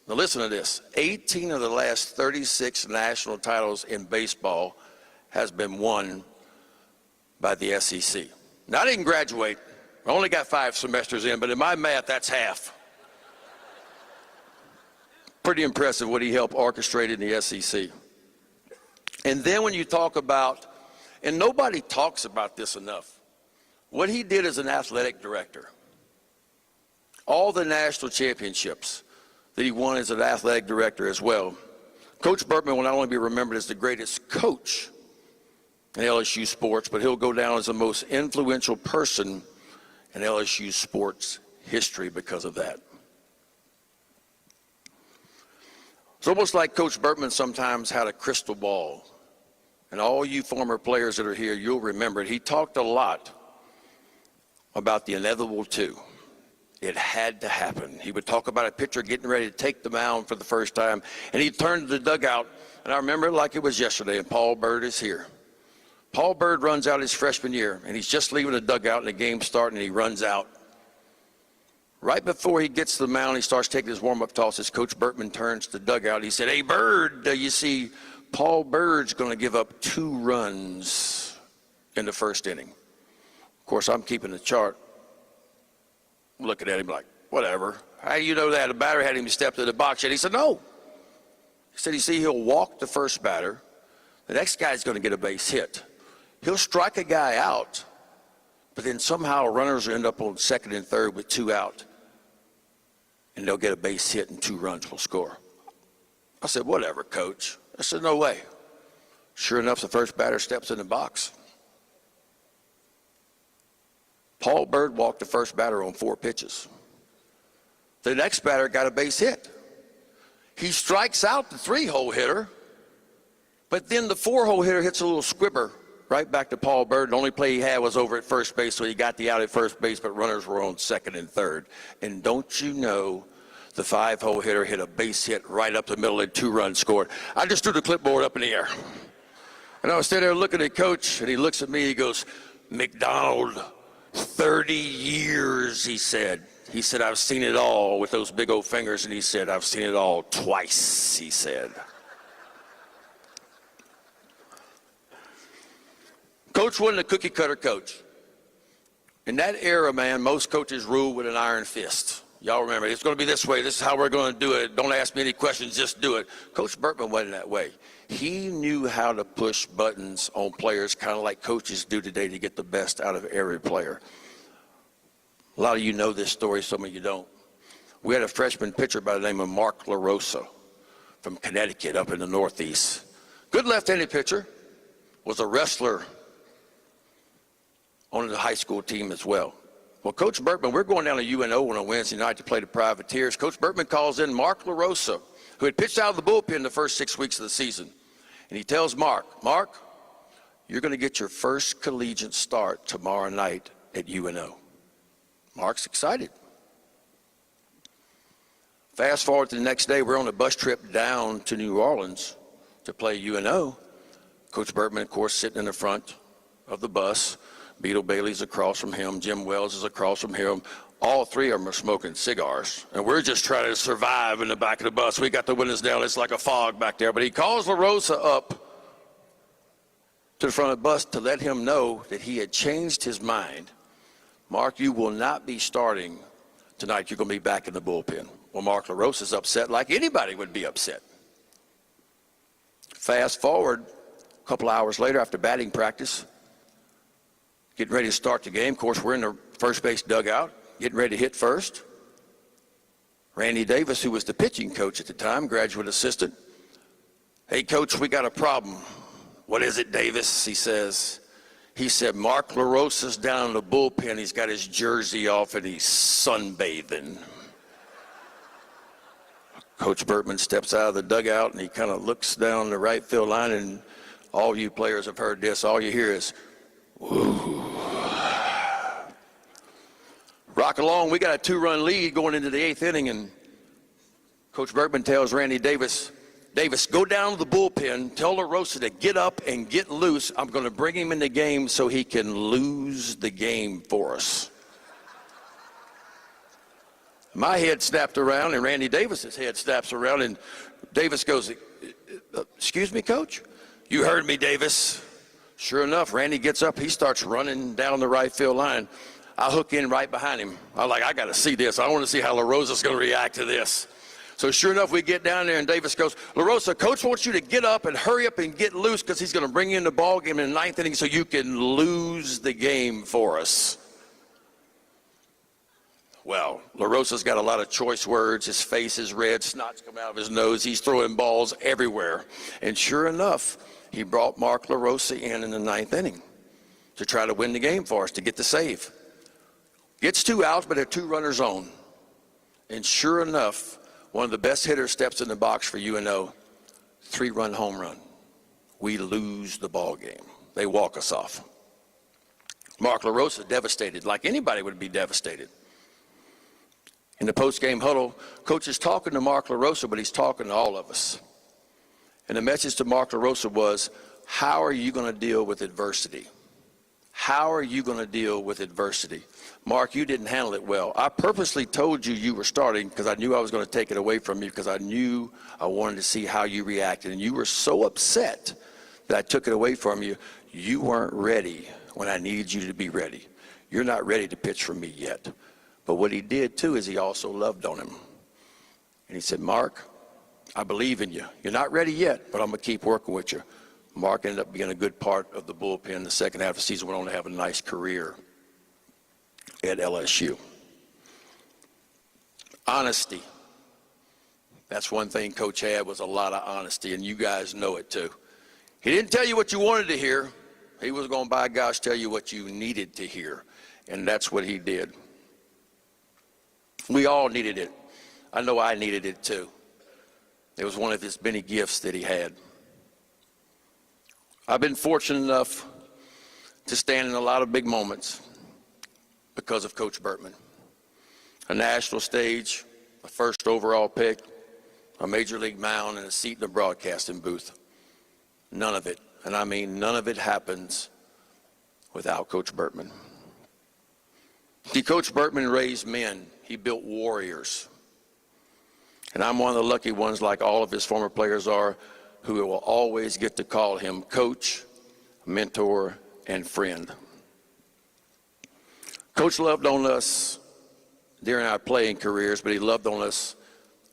Speaker 20: now listen to this, 18 of the last 36 national titles in baseball has been won by the SEC. Now, I didn't graduate. I only got 5 semesters in, but in my math, that's half. Pretty impressive what he helped orchestrate in the SEC. And then when you talk about, and nobody talks about this enough, what he did as an athletic director, all the national championships that he won as an athletic director as well. Coach Bertman will not only be remembered as the greatest coach in LSU sports, but he'll go down as the most influential person in LSU sports history because of that. It's almost like Coach Bertman sometimes had a crystal ball. And all you former players that are here, you'll remember it. He talked a lot about the inevitable two. It had to happen. He would talk about a pitcher getting ready to take the mound for the first time, and he'd turn to the dugout, and I remember it like it was yesterday, and Paul Byrd is here. Paul Byrd runs out his freshman year, and he's just leaving the dugout, and the game's starting, and he runs out. Right before he gets to the mound, he starts taking his warm-up tosses. Coach Bertman turns to the dugout. He said, "Hey, Byrd, you see, Paul Byrd's going to give up 2 runs in the first inning." Of course, I'm keeping the chart, looking at him like, whatever. How do you know that? The batter had him step to the box yet. He said, no. He said, you see, he'll walk the first batter. The next guy's going to get a base hit. He'll strike a guy out, but then somehow runners will end up on second and third with 2 out, and they'll get a base hit and 2 runs will score. I said, whatever, coach. I said, no way. Sure enough, the first batter steps in the box. Paul Byrd walked the first batter on 4 pitches. The next batter got a base hit. He strikes out the 3-hole hitter, but then the 4-hole hitter hits a little squibber right back to Paul Byrd. The only play he had was over at first base, so he got the out at first base, but runners were on second and third. And don't you know, the 5-hole hitter hit a base hit right up the middle and 2 runs scored. I just threw the clipboard up in the air. And I was standing there looking at Coach, and he looks at me, he goes, "McDonald, 30 years, he said. He said, I've seen it all," with those big old fingers, and he said, "I've seen it all twice," he said. Coach wasn't a cookie cutter coach. In that era, man, most coaches ruled with an iron fist. Y'all remember, it's going to be this way. This is how we're going to do it. Don't ask me any questions, just do it. Coach Bertman wasn't that way. He knew how to push buttons on players, kind of like coaches do today, to get the best out of every player. A lot of you know this story, some of you don't. We had a freshman pitcher by the name of Mark LaRosa from Connecticut up in the Northeast. Good left-handed pitcher, was a wrestler on the high school team as well. Well, Coach Bertman, we're going down to UNO on a Wednesday night to play the Privateers. Coach Bertman calls in Mark LaRosa who had pitched out of the bullpen the first 6 weeks of the season. And he tells Mark, you're going to get your first collegiate start tomorrow night at UNO. Mark's excited. Fast forward to the next day, we're on a bus trip down to New Orleans to play UNO. Coach Bertman, of course, sitting in the front of the bus. Beetle Bailey's across from him. Jim Wells is across from him. All three of them are smoking cigars. And we're just trying to survive in the back of the bus. We got the windows down. It's like a fog back there. But he calls La Rosa up to the front of the bus to let him know that he had changed his mind. Mark, you will not be starting tonight. You're going to be back in the bullpen. Well, Mark La Rosa is upset like anybody would be upset. Fast forward a couple hours later after batting practice, getting ready to start the game. Of course, we're in the first base dugout, getting ready to hit first. Randy Davis, who was the pitching coach at the time, graduate assistant. Hey, Coach, we got a problem. What is it, Davis? He said, Mark La Rosa's down in the bullpen. He's got his jersey off and he's sunbathing. Coach Bertman steps out of the dugout and he kind of looks down the right field line, and all you players have heard this. All you hear is, woo. Rock along. We got a 2-run lead going into the 8th inning, and Coach Bertman tells Randy Davis, go down to the bullpen, tell La Rosa to get up and get loose. I'm going to bring him in the game so he can lose the game for us. My head snapped around, and Randy Davis's head snaps around, and Davis goes, excuse me, Coach? You heard me, Davis. Sure enough, Randy gets up. He starts running down the right field line. I hook in right behind him. I got to see this. I want to see how La Rosa's going to react to this. So sure enough, we get down there, and Davis goes, La Rosa, Coach wants you to get up and hurry up and get loose because he's going to bring you in the ball game in the 9th inning so you can lose the game for us. Well, La Rosa's got a lot of choice words. His face is red. Snot's come out of his nose. He's throwing balls everywhere. And sure enough, he brought Mark La Rosa in the 9th inning to try to win the game for us, to get the save. Gets 2 outs, but there are 2 runners on. And sure enough, one of the best hitters steps in the box for UNO. 3-run home run. We lose the ball game. They walk us off. Mark La Rosa devastated, like anybody would be devastated. In the post-game huddle, Coach is talking to Mark La Rosa, but he's talking to all of us. And the message to Mark La Rosa was, how are you going to deal with adversity? How are you going to deal with adversity? Mark, you didn't handle it well. I purposely told you you were starting because I knew I was going to take it away from you, because I knew I wanted to see how you reacted. And you were so upset that I took it away from you. You weren't ready when I needed you to be ready. You're not ready to pitch for me yet. But what he did, too, is he also loved on him. And he said, Mark, I believe in you. You're not ready yet, but I'm going to keep working with you. Mark ended up being a good part of the bullpen the second half of the season. Went on to have a nice career at LSU. Honesty. That's one thing Coach had, was a lot of honesty, and you guys know it, too. He didn't tell you what you wanted to hear. He was going to, by gosh, tell you what you needed to hear, and that's what he did. We all needed it. I know I needed it too. It was one of his many gifts that he had. I've been fortunate enough to stand in a lot of big moments because of Coach Bertman. A national stage, a first overall pick, a major league mound, and a seat in the broadcasting booth. None of it, and I mean none of it, happens without Coach Bertman. See, Coach Bertman raised men. He built warriors. And I'm one of the lucky ones, like all of his former players are, who will always get to call him coach, mentor, and friend. Coach loved on us during our playing careers, but he loved on us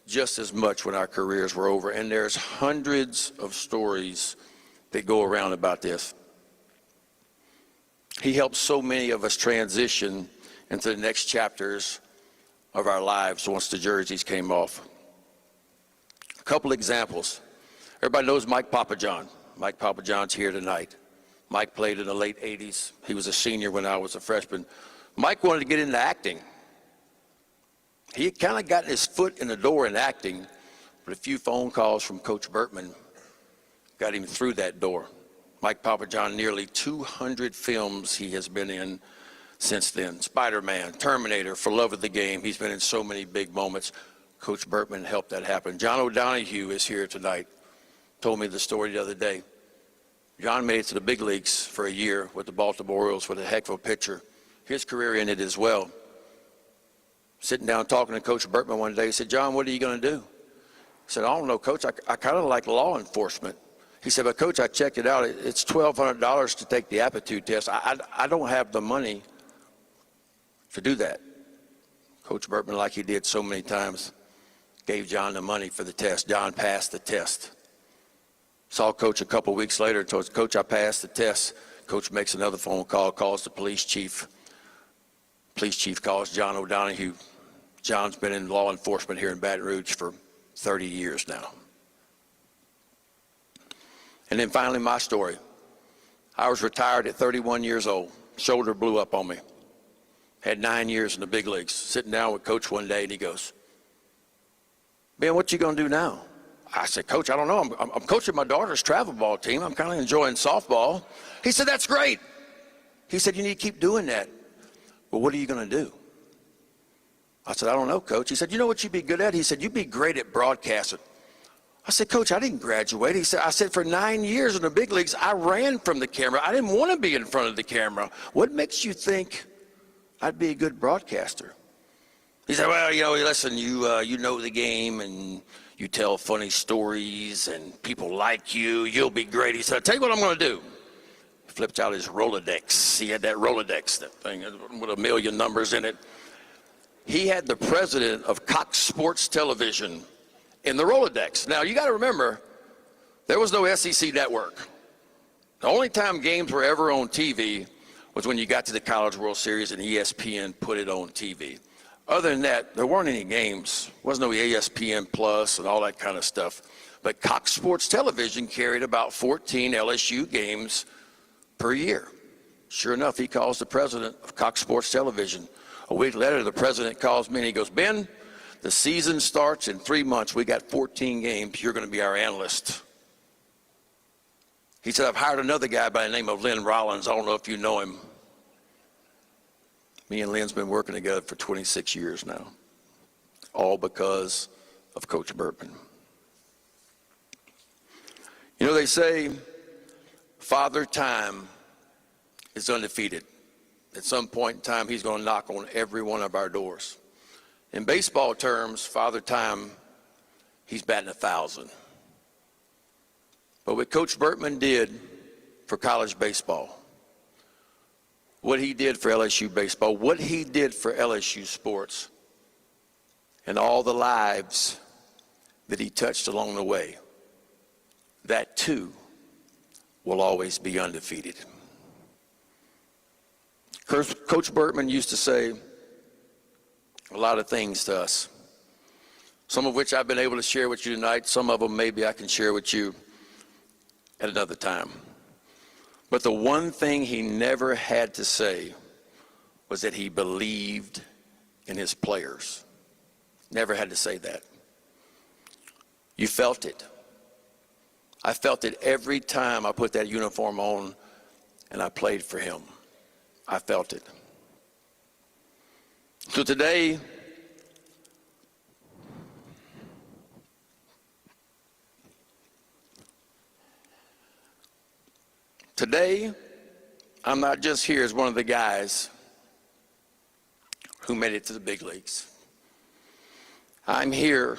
Speaker 20: just as much when our careers were over. And there's hundreds of stories that go around about this. He helped so many of us transition into the next chapters of our lives once the jerseys came off. A couple examples. Everybody knows Mike Papajohn. Mike Papajohn's here tonight. Mike played in the late 80s. He was a senior when I was a freshman. Mike wanted to get into acting. He had kind of gotten his foot in the door in acting, But a few phone calls from Coach Bertman got him through that door. Mike Papajohn, nearly 200 films he has been in since then. Spider-Man, Terminator, For Love of the Game. He's been in so many big moments. Coach Bertman helped that happen. John O'Donohue is here tonight. Told me the story the other day. John made it to the big leagues for a year with the Baltimore Orioles with a heck of a pitcher. His career ended as well. Sitting down talking to Coach Bertman one day, he said, John, what are you going to do? I said, I don't know, Coach. I kind of like law enforcement. He said, but Coach, I checked it out. It's $1,200 to take the aptitude test. I don't have the money to do that. Coach Bertman, like he did so many times, gave John the money for the test. John passed the test. Saw Coach a couple weeks later, told Coach, I passed the test. Coach makes another phone call, calls the police chief. Police chief calls John O'Donohue. John's been in law enforcement here in Baton Rouge for 30 years now. And then finally, my story. I was retired at 31 years old. Shoulder blew up on me. Had 9 years in the big leagues. Sitting down with Coach one day, and he goes, Ben, what you going to do now? I said, Coach, I don't know. I'm coaching my daughter's travel ball team. I'm kind of enjoying softball. He said, that's great. He said, you need to keep doing that. Well, what are you going to do? I said, I don't know, Coach. He said, you know what you'd be good at? He said, you'd be great at broadcasting. I said, Coach, I didn't graduate. I said, for 9 years in the big leagues, I ran from the camera. I didn't want to be in front of the camera. What makes you think I'd be a good broadcaster? He said, well, listen, you know the game and you tell funny stories and people like you. You'll be great. He said, I'll tell you what I'm going to do. He flipped out his Rolodex. He had that Rolodex, that thing with a million numbers in it. He had the president of Cox Sports Television in the Rolodex. Now, you got to remember, there was no SEC network. The only time games were ever on TV was when you got to the College World Series and ESPN put it on TV. Other than that, there weren't any games. There was no ESPN Plus and all that kind of stuff. But Cox Sports Television carried about 14 LSU games per year. Sure enough, he calls the president of Cox Sports Television. A week later, the president calls me and he goes, Ben, the season starts in 3 months. We got 14 games. You're going to be our analyst. He said, I've hired another guy by the name of Lynn Rollins. I don't know if you know him. Me and Lynn's been working together for 26 years now, all because of Coach Bertman. You know, they say Father Time is undefeated. At some point in time, he's going to knock on every one of our doors. In baseball terms, Father Time, he's batting 1,000. But what Coach Bertman did for college baseball, what he did for LSU baseball, what he did for LSU sports, and all the lives that he touched along the way, that too will always be undefeated. Coach Bertman used to say a lot of things to us, some of which I've been able to share with you tonight. Some of them maybe I can share with you at another time. But the one thing he never had to say was that he believed in his players. Never had to say that. You felt it. I felt it every time I put that uniform on and I played for him. I felt it. So today, I'm not just here as one of the guys who made it to the big leagues. I'm here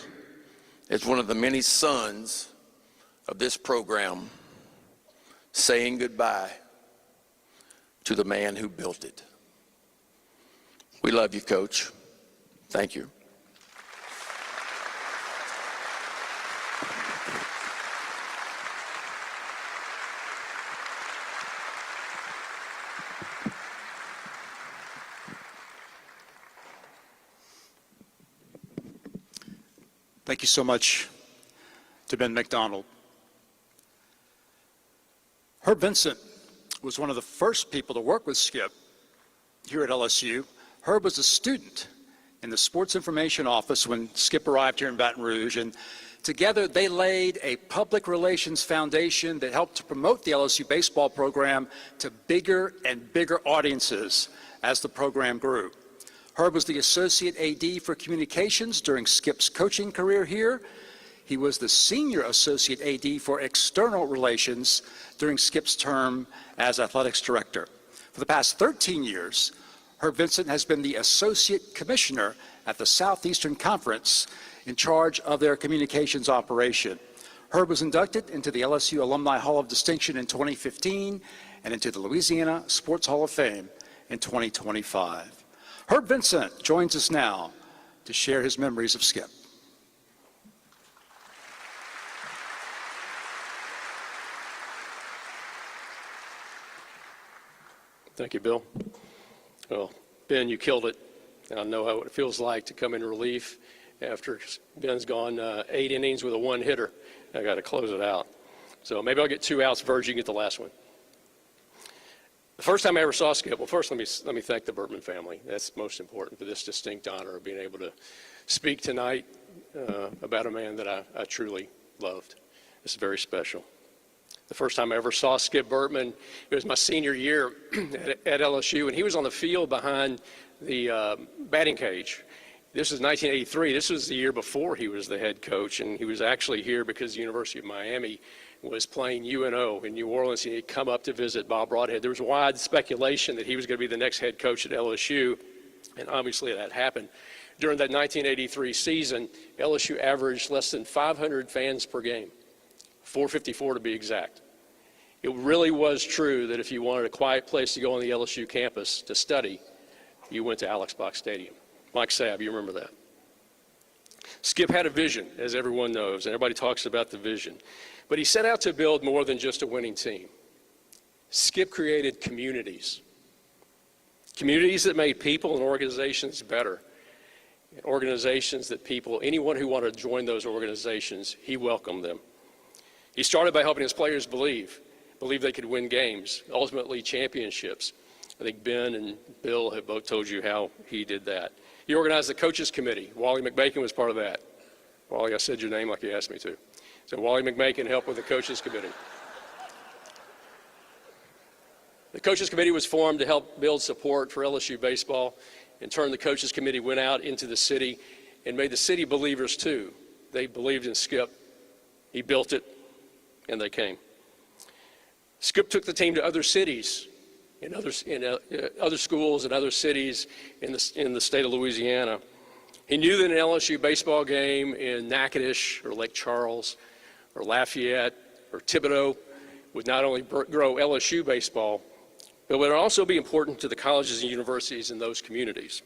Speaker 20: as one of the many sons of this program saying goodbye to the man who built it. We love you, Coach. Thank you.
Speaker 5: Thank you so much to Ben McDonald. Herb Vincent was one of the first people to work with Skip here at LSU. Herb was a student in the sports information office when Skip arrived here in Baton Rouge, and Together, they laid a public relations foundation that helped to promote the LSU baseball program to bigger and bigger audiences as the program grew. Herb was the Associate AD for Communications during Skip's coaching career here. He was the Senior Associate AD for External Relations during Skip's term as Athletics Director. For the past 13 years, Herb Vincent has been the Associate Commissioner at the Southeastern Conference in charge of their communications operation. Herb was inducted into the LSU Alumni Hall of Distinction in 2015 and into the Louisiana Sports Hall of Fame in 2025. Herb Vincent joins us now to share his memories of Skip.
Speaker 21: Thank you, Bill. Well, Ben, you killed it. I know how it feels like to come in relief after Ben's gone 8 innings with a one-hitter. I got to close it out. So maybe I'll get 2 outs, Verge, you can get the last one. The first time I ever saw Skip, well, first let me thank the Bertman family. That's most important for this distinct honor of being able to speak tonight about a man that I truly loved. It's very special. The first time I ever saw Skip Bertman, it was my senior year at LSU, and he was on the field behind the batting cage. This is 1983. This was the year before he was the head coach, and he was actually here because the University of Miami was playing UNO in New Orleans, and he'd come up to visit Bob Broadhead. There was wide speculation that he was going to be the next head coach at LSU, and obviously that happened. During that 1983 season, LSU averaged less than 500 fans per game, 454 to be exact. It really was true that if you wanted a quiet place to go on the LSU campus to study, you went to Alex Box Stadium. Mike Sabb, you remember that. Skip had a vision, as everyone knows, and everybody talks about the vision. But he set out to build more than just a winning team. Skip created communities. Communities that made people and organizations better. Organizations that anyone who wanted to join those organizations, he welcomed them. He started by helping his players believe they could win games, ultimately championships. I think Ben and Bill have both told you how he did that. He organized the coaches committee. Wally McBacon was part of that. Wally, I said your name like you asked me to. So Wally McBacon helped with the coaches committee. The coaches committee was formed to help build support for LSU baseball. In turn, the coaches committee went out into the city and made the city believers too. They believed in Skip. He built it, and they came. Skip took the team to other cities, in other schools and other cities in the state of Louisiana. He knew that an LSU baseball game in Natchitoches or Lake Charles or Lafayette or Thibodaux would not only grow LSU baseball, but would also be important to the colleges and universities in those communities.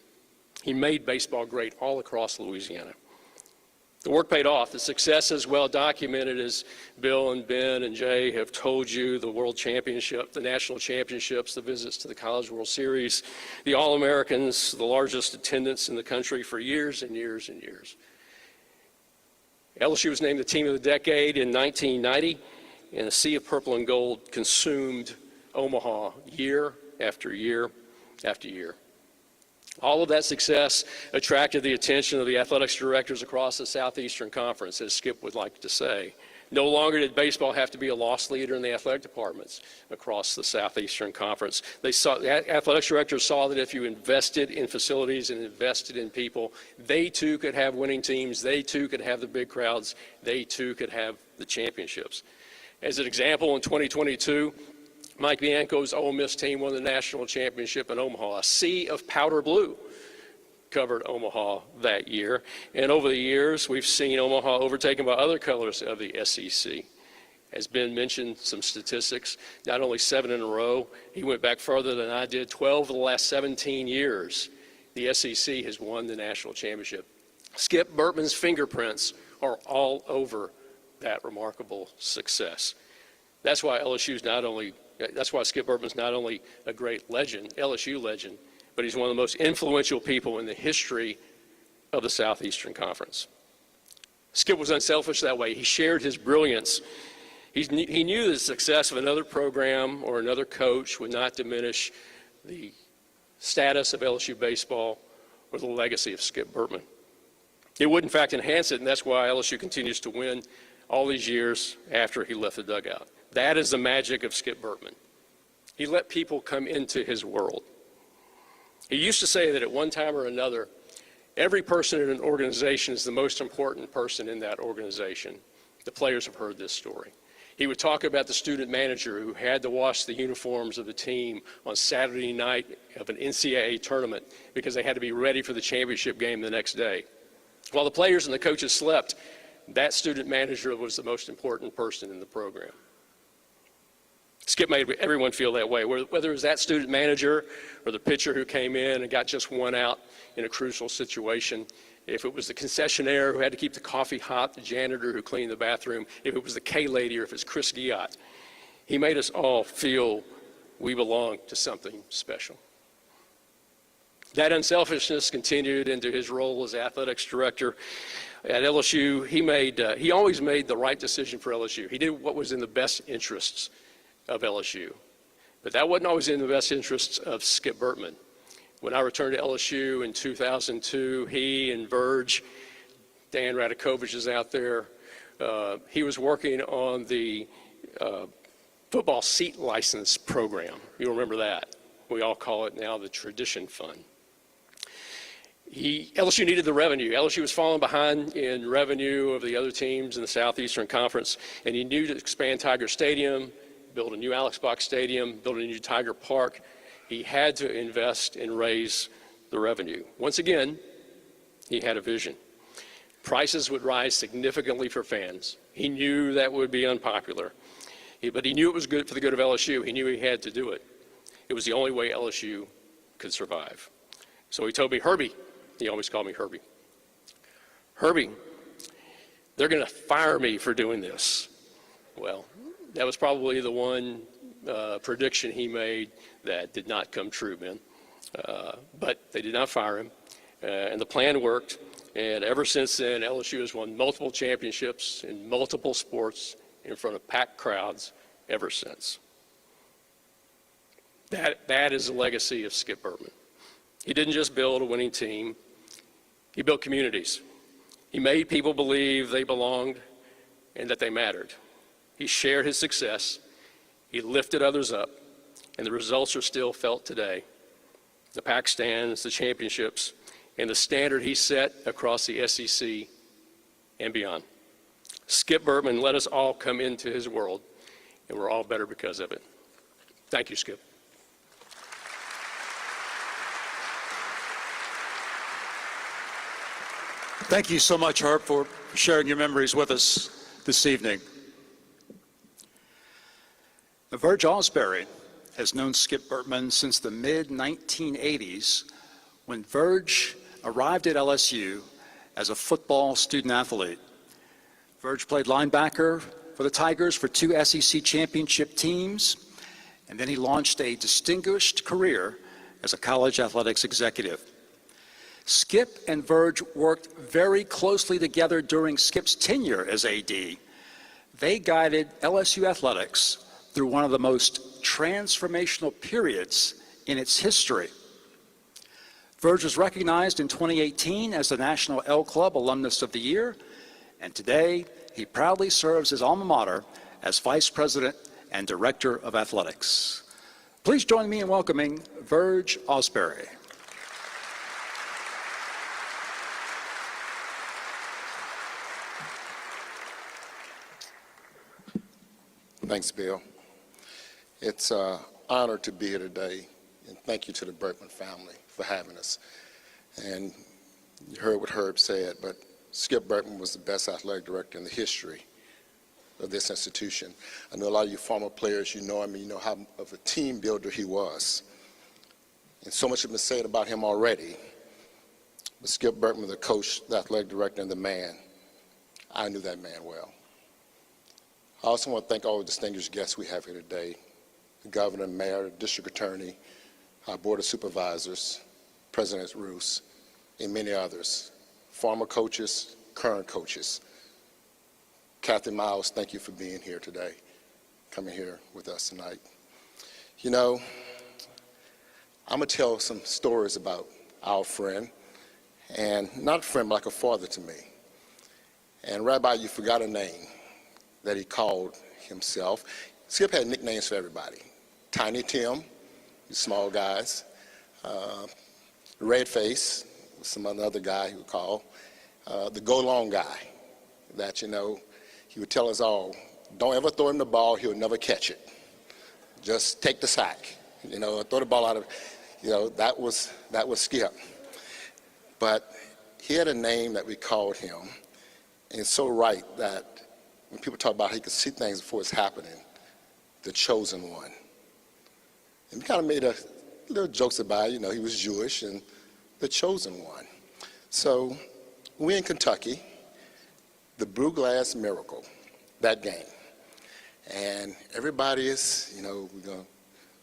Speaker 21: He made baseball great all across Louisiana. The work paid off. The success is well documented, as Bill and Ben and Jay have told you. The World Championship, the National Championships, the visits to the College World Series, the All-Americans, the largest attendance in the country for years and years and years. LSU was named the Team of the Decade in 1990, and a sea of purple and gold consumed Omaha year after year after year. All of that success attracted the attention of the athletics directors across the Southeastern Conference, as Skip would like to say. No longer did baseball have to be a loss leader in the athletic departments across the Southeastern Conference. Athletics directors saw that if you invested in facilities and invested in people, they too could have winning teams, they too could have the big crowds, they too could have the championships. As an example, in 2022, Mike Bianco's Ole Miss team won the national championship in Omaha. A sea of powder blue covered Omaha that year. And over the years, we've seen Omaha overtaken by other colors of the SEC. As Ben mentioned, some statistics, not only 7 in a row, he went back further than I did, 12 of the last 17 years, the SEC has won the national championship. Skip Bertman's fingerprints are all over that remarkable success. That's why Skip Bertman's not only a great legend, LSU legend, but he's one of the most influential people in the history of the Southeastern Conference. Skip was unselfish that way. He shared his brilliance. He knew the success of another program or another coach would not diminish the status of LSU baseball or the legacy of Skip Bertman. It would, in fact, enhance it, and that's why LSU continues to win all these years after he left the dugout. That is the magic of Skip Bertman. He let people come into his world. He used to say that at one time or another, every person in an organization is the most important person in that organization. The players have heard this story. He would talk about the student manager who had to wash the uniforms of the team on Saturday night of an NCAA tournament because they had to be ready for the championship game the next day. While the players and the coaches slept, that student manager was the most important person in the program. Skip made everyone feel that way, whether it was that student manager or the pitcher who came in and got just one out in a crucial situation, if it was the concessionaire who had to keep the coffee hot, the janitor who cleaned the bathroom, if it was the K-lady or if it's Chris Giott. He made us all feel we belong to something special. That unselfishness continued into his role as athletics director at LSU. He always made the right decision for LSU. He did what was in the best interests of LSU. But that wasn't always in the best interests of Skip Bertman. When I returned to LSU in 2002, he and Verge, Dan Radakovich is out there, he was working on the football seat license program. You'll remember that. We all call it now the Tradition Fund. LSU needed the revenue. LSU was falling behind in revenue of the other teams in the Southeastern Conference, and he knew to expand Tiger Stadium, build a new Alex Box Stadium, build a new Tiger Park. He had to invest and raise the revenue. Once again, he had a vision. Prices would rise significantly for fans. He knew that would be unpopular, but he knew it was good for the good of LSU. He knew he had to do it. It was the only way LSU could survive. So he told me, Herbie, he always called me Herbie. Herbie, they're going to fire me for doing this. Well, that was probably the one prediction he made that did not come true, Ben. But they did not fire him, and the plan worked. And ever since then, LSU has won multiple championships in multiple sports in front of packed crowds ever since. That is the legacy of Skip Bertman. He didn't just build a winning team. He built communities. He made people believe they belonged and that they mattered. He shared his success. He lifted others up, and the results are still felt today. The pack stands, the championships, and the standard he set across the SEC and beyond. Skip Bertman let us all come into his world, and we're all better because of it. Thank you, Skip.
Speaker 5: Thank you so much, Herb, for sharing your memories with us this evening. Verge Osbury has known Skip Bertman since the mid-1980s when Verge arrived at LSU as a football student athlete. Verge played linebacker for the Tigers for 2 SEC championship teams, and then he launched a distinguished career as a college athletics executive. Skip and Verge worked very closely together during Skip's tenure as AD. They guided LSU athletics through one of the most transformational periods in its history. Verge was recognized in 2018 as the National L Club Alumnus of the Year, and today he proudly serves his alma mater as Vice President and Director of Athletics. Please join me in welcoming Verge Osbury.
Speaker 1: Thanks, Bill. It's an honor to be here today, and thank you to the Bertman family for having us. And you heard what Herb said, but Skip Bertman was the best athletic director in the history of this institution. I know a lot of you former players, you know him, and you know how of a team builder he was. And so much has been said about him already. But Skip Bertman, the coach, the athletic director, and the man, I knew that man well. I also want to thank all the distinguished guests we have here today, the governor, mayor, district attorney, our board of supervisors, President Roos, and many others, former coaches, current coaches. Kathy Miles, thank you for being here today, coming here with us tonight. You know, I'm going to tell some stories about our friend and not a friend, but like a father to me. And Rabbi, you forgot a name that he called himself. Skip had nicknames for everybody. Tiny Tim, the small guys. Red Face, some other guy he would call. The go long guy that, he would tell us all, don't ever throw him the ball, he'll never catch it. Just take the sack, throw the ball out of, that was Skip. But he had a name that we called him, and it's so right that when people talk about how he could see things before it's happening, the chosen one. And we kind of made a little jokes about it, he was Jewish and the chosen one. So we in Kentucky, the Blue Glass Miracle, that game. And everybody is, we're going to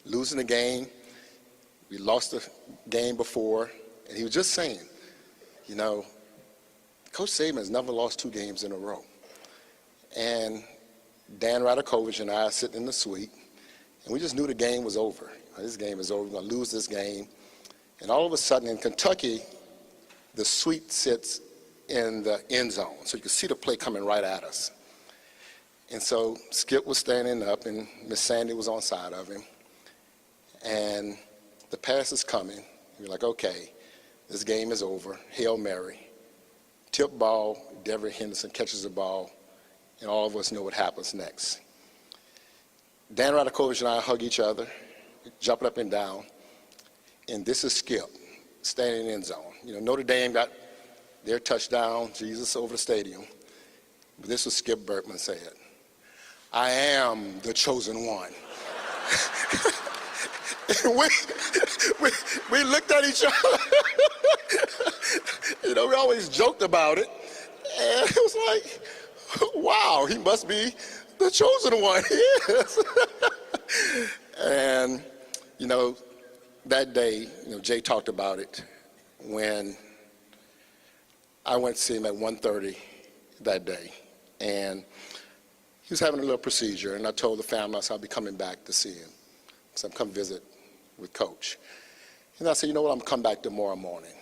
Speaker 1: losing the game. We lost the game before. And he was just saying, Coach Saban has never lost 2 games in a row. And Dan Radakovich and I are sitting in the suite, and we just knew the game was over. This game is over. We're going to lose this game. And all of a sudden in Kentucky, the suite sits in the end zone. So you could see the play coming right at us. And so Skip was standing up, and Miss Sandy was on side of him. And the pass is coming. You're like, okay, this game is over. Hail Mary. Tip ball, Devery Henderson catches the ball, and all of us know what happens next. Dan Radakovich and I hug each other, jumping up and down. And this is Skip, standing in the end zone. Notre Dame got their touchdown, Jesus over the stadium. But this was Skip Bertman said, I am the chosen one. And we looked at each other. We always joked about it. And it was like, wow, he must be the chosen one. He is. And, that day, Jay talked about it when I went to see him at 1:30 that day. And he was having a little procedure, and I told the family, I said, I'll be coming back to see him. So I'm come visit with Coach. And I said, you know what, I'm come back tomorrow morning.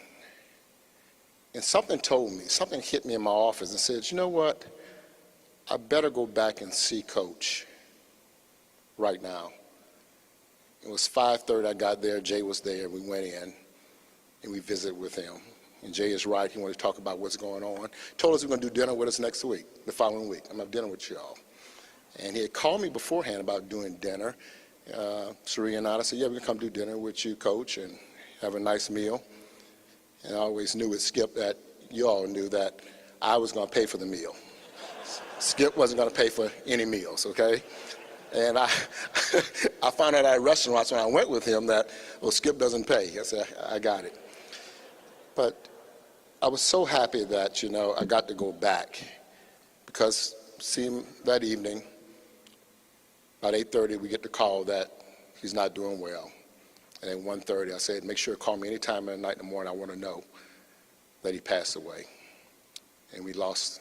Speaker 1: And something told me, something hit me in my office and said, you know what, I better go back and see Coach right now. It was 5:30, I got there, Jay was there, we went in, and we visited with him. And Jay is right, he wanted to talk about what's going on. Told us we're going to do dinner with us next week, the following week. I'm going to have dinner with y'all. And he had called me beforehand about doing dinner. Sheree and I said, yeah, we're going to come do dinner with you, Coach, and have a nice meal. And I always knew with Skip that you all knew that I was going to pay for the meal. Skip wasn't going to pay for any meals, okay? And I found out at restaurants when I went with him that, well, Skip doesn't pay. I said, I got it. But I was so happy that, I got to go back because see him that evening, about 8:30, we get the call that he's not doing well. And at 1:30, I said, make sure to call me any time of the night in the morning. I want to know that he passed away. And we lost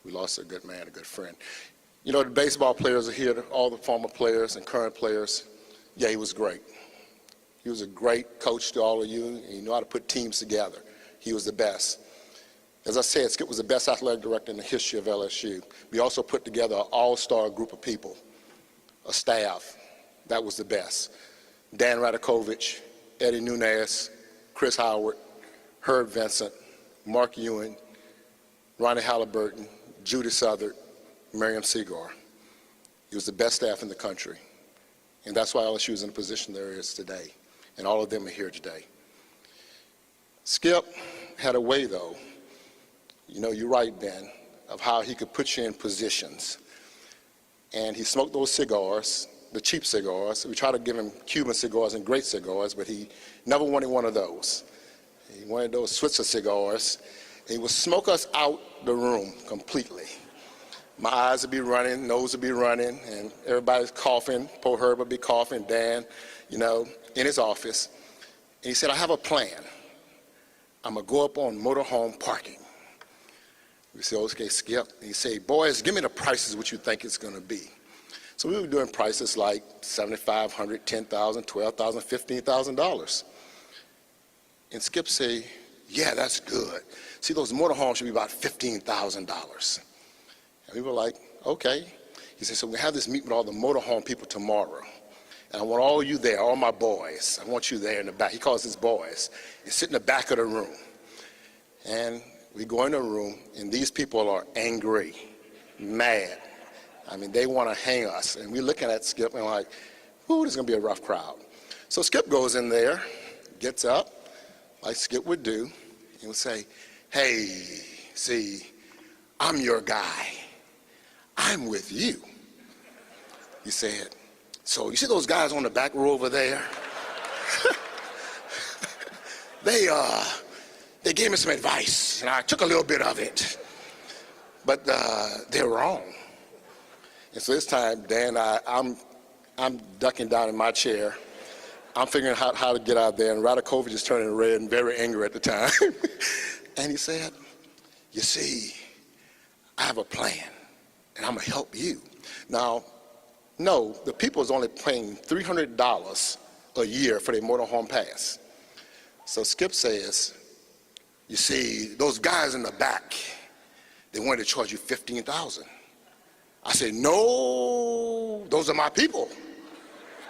Speaker 1: a good man, a good friend. The baseball players are here, all the former players and current players. Yeah, he was great. He was a great coach to all of you, and he knew how to put teams together. He was the best. As I said, Skip was the best athletic director in the history of LSU. We also put together an all-star group of people, a staff. That was the best. Dan Radakovich, Eddie Nunez, Chris Howard, Herb Vincent, Mark Ewing, Ronnie Halliburton, Judy Southard, Miriam Segar. He was the best staff in the country. And that's why LSU is in the position there is today. And all of them are here today. Skip had a way, though, you're right, Ben, of how he could put you in positions. And he smoked those cigars, the cheap cigars. We tried to give him Cuban cigars and great cigars, but he never wanted one of those. He wanted those Switzer cigars. And he would smoke us out the room completely. My eyes would be running, nose would be running, and everybody's coughing. Poor Herb would be coughing, Dan, in his office. And he said, I have a plan. I'm going to go up on motorhome parking. We said, okay, Skip. And he said, boys, give me the prices what you think it's going to be. So we were doing prices like $7,500, $10,000, $12,000, $15,000. And Skip said, Yeah, that's good. See, those motorhomes should be about $15,000. And we were like, okay. He said, so we have this meeting with all the motorhome people tomorrow. And I want all of you there, all my boys. I want you there in the back. He calls his boys. You sit in the back of the room. And we go in the room, and these people are angry, mad. I mean, they want to hang us. And we're looking at Skip and like, ooh, this is going to be a rough crowd. So Skip goes in there, gets up, like Skip would do, and would say, hey, see, I'm your guy. I'm with you. He said, so you see those guys on the back row over there? They gave me some advice, and I took a little bit of it, but they're wrong. And so this time, Dan, I'm ducking down in my chair. I'm figuring out how to get out there, and Radakovich is turning red and very angry at the time. And he said, you see, I have a plan, and I'm going to help you. Now, no, the people is only paying $300 a year for their motorhome pass. So Skip says, you see, those guys in the back, they wanted to charge you $15,000. I said, no, those are my people.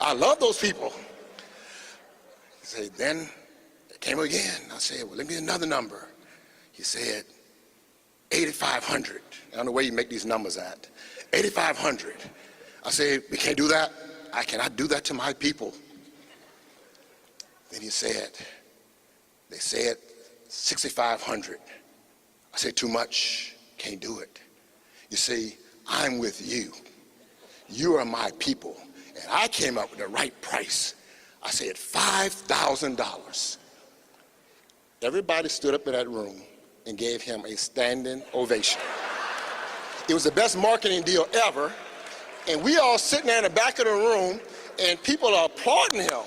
Speaker 1: I love those people. He said, then it came again. I said, well, let me get another number. He said, 8,500. I don't know where you make these numbers at. 8,500. I said, we can't do that. I cannot do that to my people. Then he said, they said 6,500. I said, too much. Can't do it. You see, I'm with you. You are my people. And I came up with the right price. I said $5,000. Everybody stood up in that room and gave him a standing ovation. It was the best marketing deal ever. And we all sitting there in the back of the room, and people are applauding him.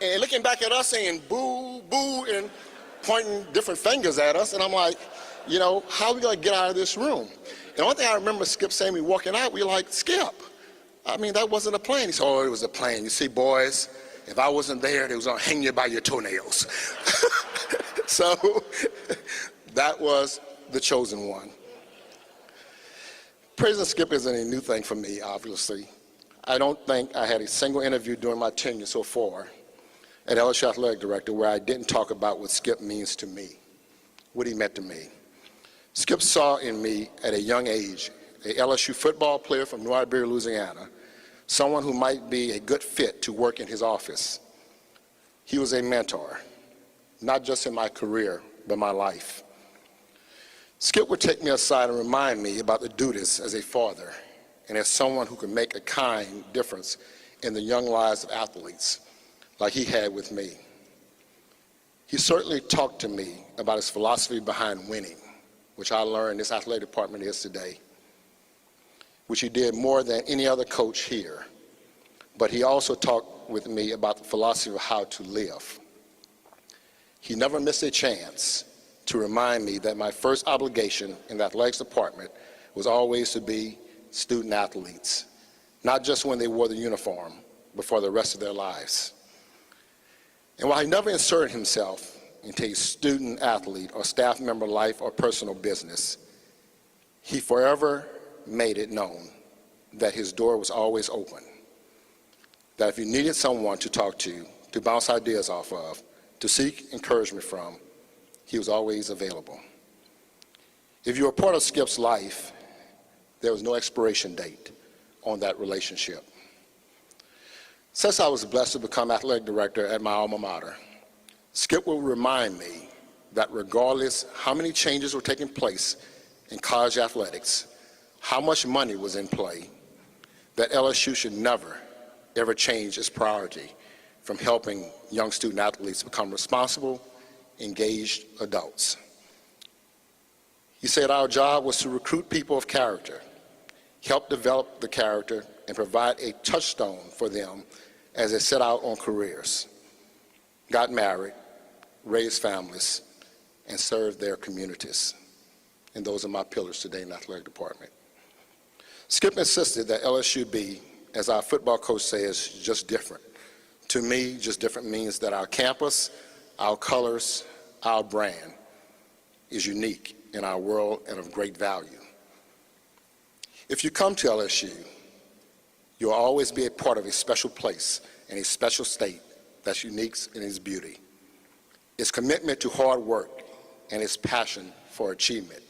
Speaker 1: And looking back at us saying, boo, boo, and pointing different fingers at us. And I'm like, you know, how are we going to get out of this room? The only thing I remember Skip saying, we walking out, we were like, Skip, I mean, that wasn't a plan. He said, oh, it was a plan. You see, boys, if I wasn't there, they was going to hang you by your toenails. So that was the chosen one. President Skip isn't a new thing for me, obviously. I don't think I had a single interview during my tenure so far at LSU Athletic Director where I didn't talk about what Skip means to me, what he meant to me. Skip saw in me at a young age a LSU football player from New Iberia, Louisiana, someone who might be a good fit to work in his office. He was a mentor, not just in my career, but my life. Skip would take me aside and remind me about the duties as a father and as someone who could make a kind difference in the young lives of athletes like he had with me. He certainly talked to me about his philosophy behind winning, which I learned this athletic department is today, which he did more than any other coach here. But he also talked with me about the philosophy of how to live. He never missed a chance to remind me that my first obligation in the athletics department was always to be student athletes, not just when they wore the uniform, but for the rest of their lives. And while he never inserted himself into a student athlete or staff member life or personal business, he forever made it known that his door was always open, that if you needed someone to talk to bounce ideas off of, to seek encouragement from, he was always available. If you were part of Skip's life, there was no expiration date on that relationship. Since I was blessed to become athletic director at my alma mater, Skip will remind me that regardless how many changes were taking place in college athletics, how much money was in play, that LSU should never, ever change its priority from helping young student athletes become responsible, engaged adults. He said our job was to recruit people of character, help develop the character, and provide a touchstone for them as they set out on careers, got married, raised families, and served their communities. And those are my pillars today in the athletic department. Skip insisted that LSU be, as our football coach says, just different. To me, just different means that our campus, our colors, our brand, is unique in our world and of great value. If you come to LSU, you'll always be a part of a special place and a special state that's unique in its beauty, its commitment to hard work, and its passion for achievement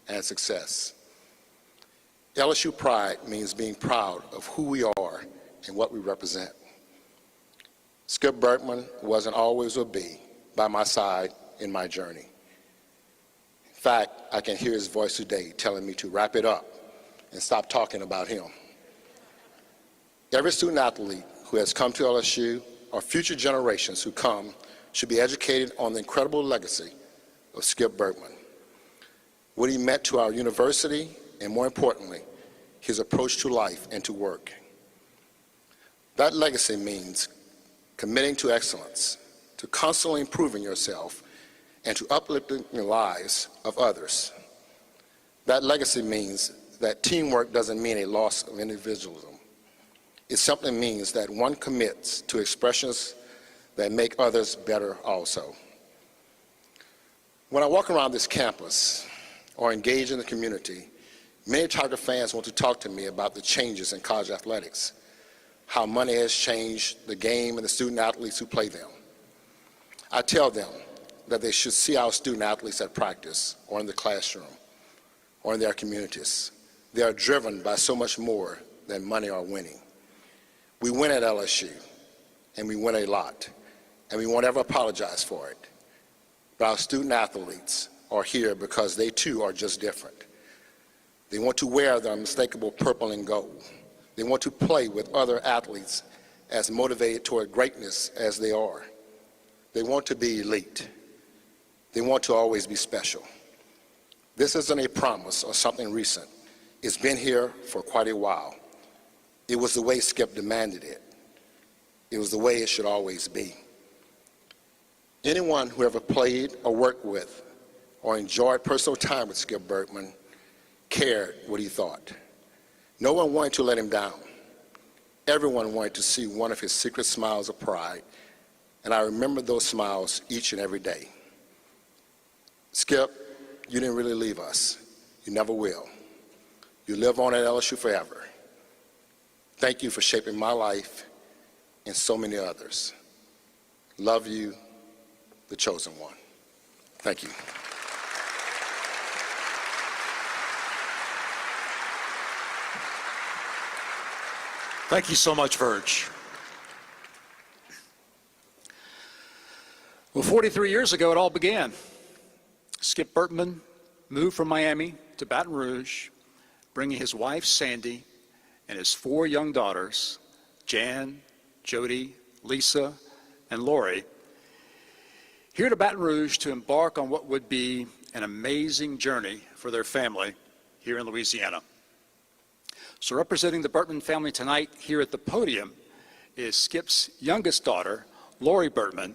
Speaker 1: and success. LSU pride means being proud of who we are and what we represent. Skip Bertman was and always will be by my side in my journey. In fact, I can hear his voice today telling me to wrap it up and stop talking about him. Every student athlete who has come to LSU or future generations who come should be educated on the incredible legacy of Skip Bertman, what he meant to our university, and more importantly, his approach to life and to work. That legacy means committing to excellence, to constantly improving yourself, and to uplifting the lives of others. That legacy means that teamwork doesn't mean a loss of individualism. It simply means that one commits to expressions that make others better also. When I walk around this campus or engage in the community, many Tiger fans want to talk to me about the changes in college athletics, how money has changed the game and the student athletes who play them. I tell them that they should see our student athletes at practice or in the classroom or in their communities. They are driven by so much more than money or winning. We win at LSU, and we win a lot, and we won't ever apologize for it. But our student athletes are here because they too are just different. They want to wear their unmistakable purple and gold. They want to play with other athletes as motivated toward greatness as they are. They want to be elite. They want to always be special. This isn't a promise or something recent. It's been here for quite a while. It was the way Skip demanded it. It was the way it should always be. Anyone who ever played or worked with or enjoyed personal time with Skip Bertman cared what he thought. No one wanted to let him down. Everyone wanted to see one of his secret smiles of pride, and I remember those smiles each and every day. Skip, you didn't really leave us. You never will. You live on at LSU forever. Thank you for shaping my life and so many others. Love you, the chosen one. Thank you.
Speaker 5: Thank you so much, Verge. Well, 43 years ago, it all began. Skip Bertman moved from Miami to Baton Rouge, bringing his wife, Sandy, and his 4 young daughters, Jan, Jody, Lisa, and Lori, here to Baton Rouge to embark on what would be an amazing journey for their family here in Louisiana. So representing the Bertman family tonight here at the podium is Skip's youngest daughter, Lori Bertman,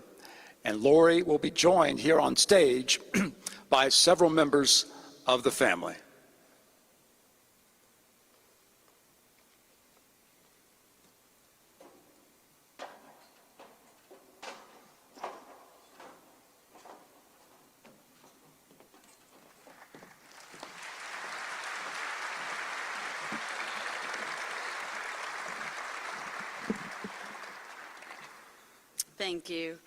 Speaker 5: and Lori will be joined here on stage by several members of the family.
Speaker 2: Thank you.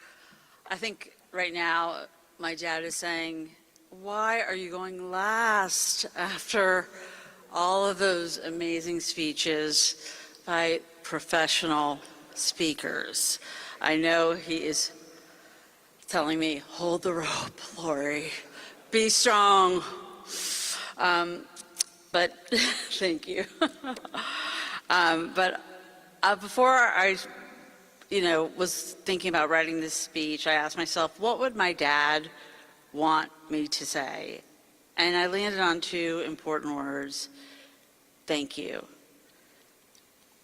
Speaker 2: I think right now my dad is saying, why are you going last after all of those amazing speeches by professional speakers? I know he is telling me, hold the rope, Lori, be strong. But thank you. Before I was thinking about writing this speech, I asked myself, what would my dad want me to say? And I landed on 2 important words: thank you.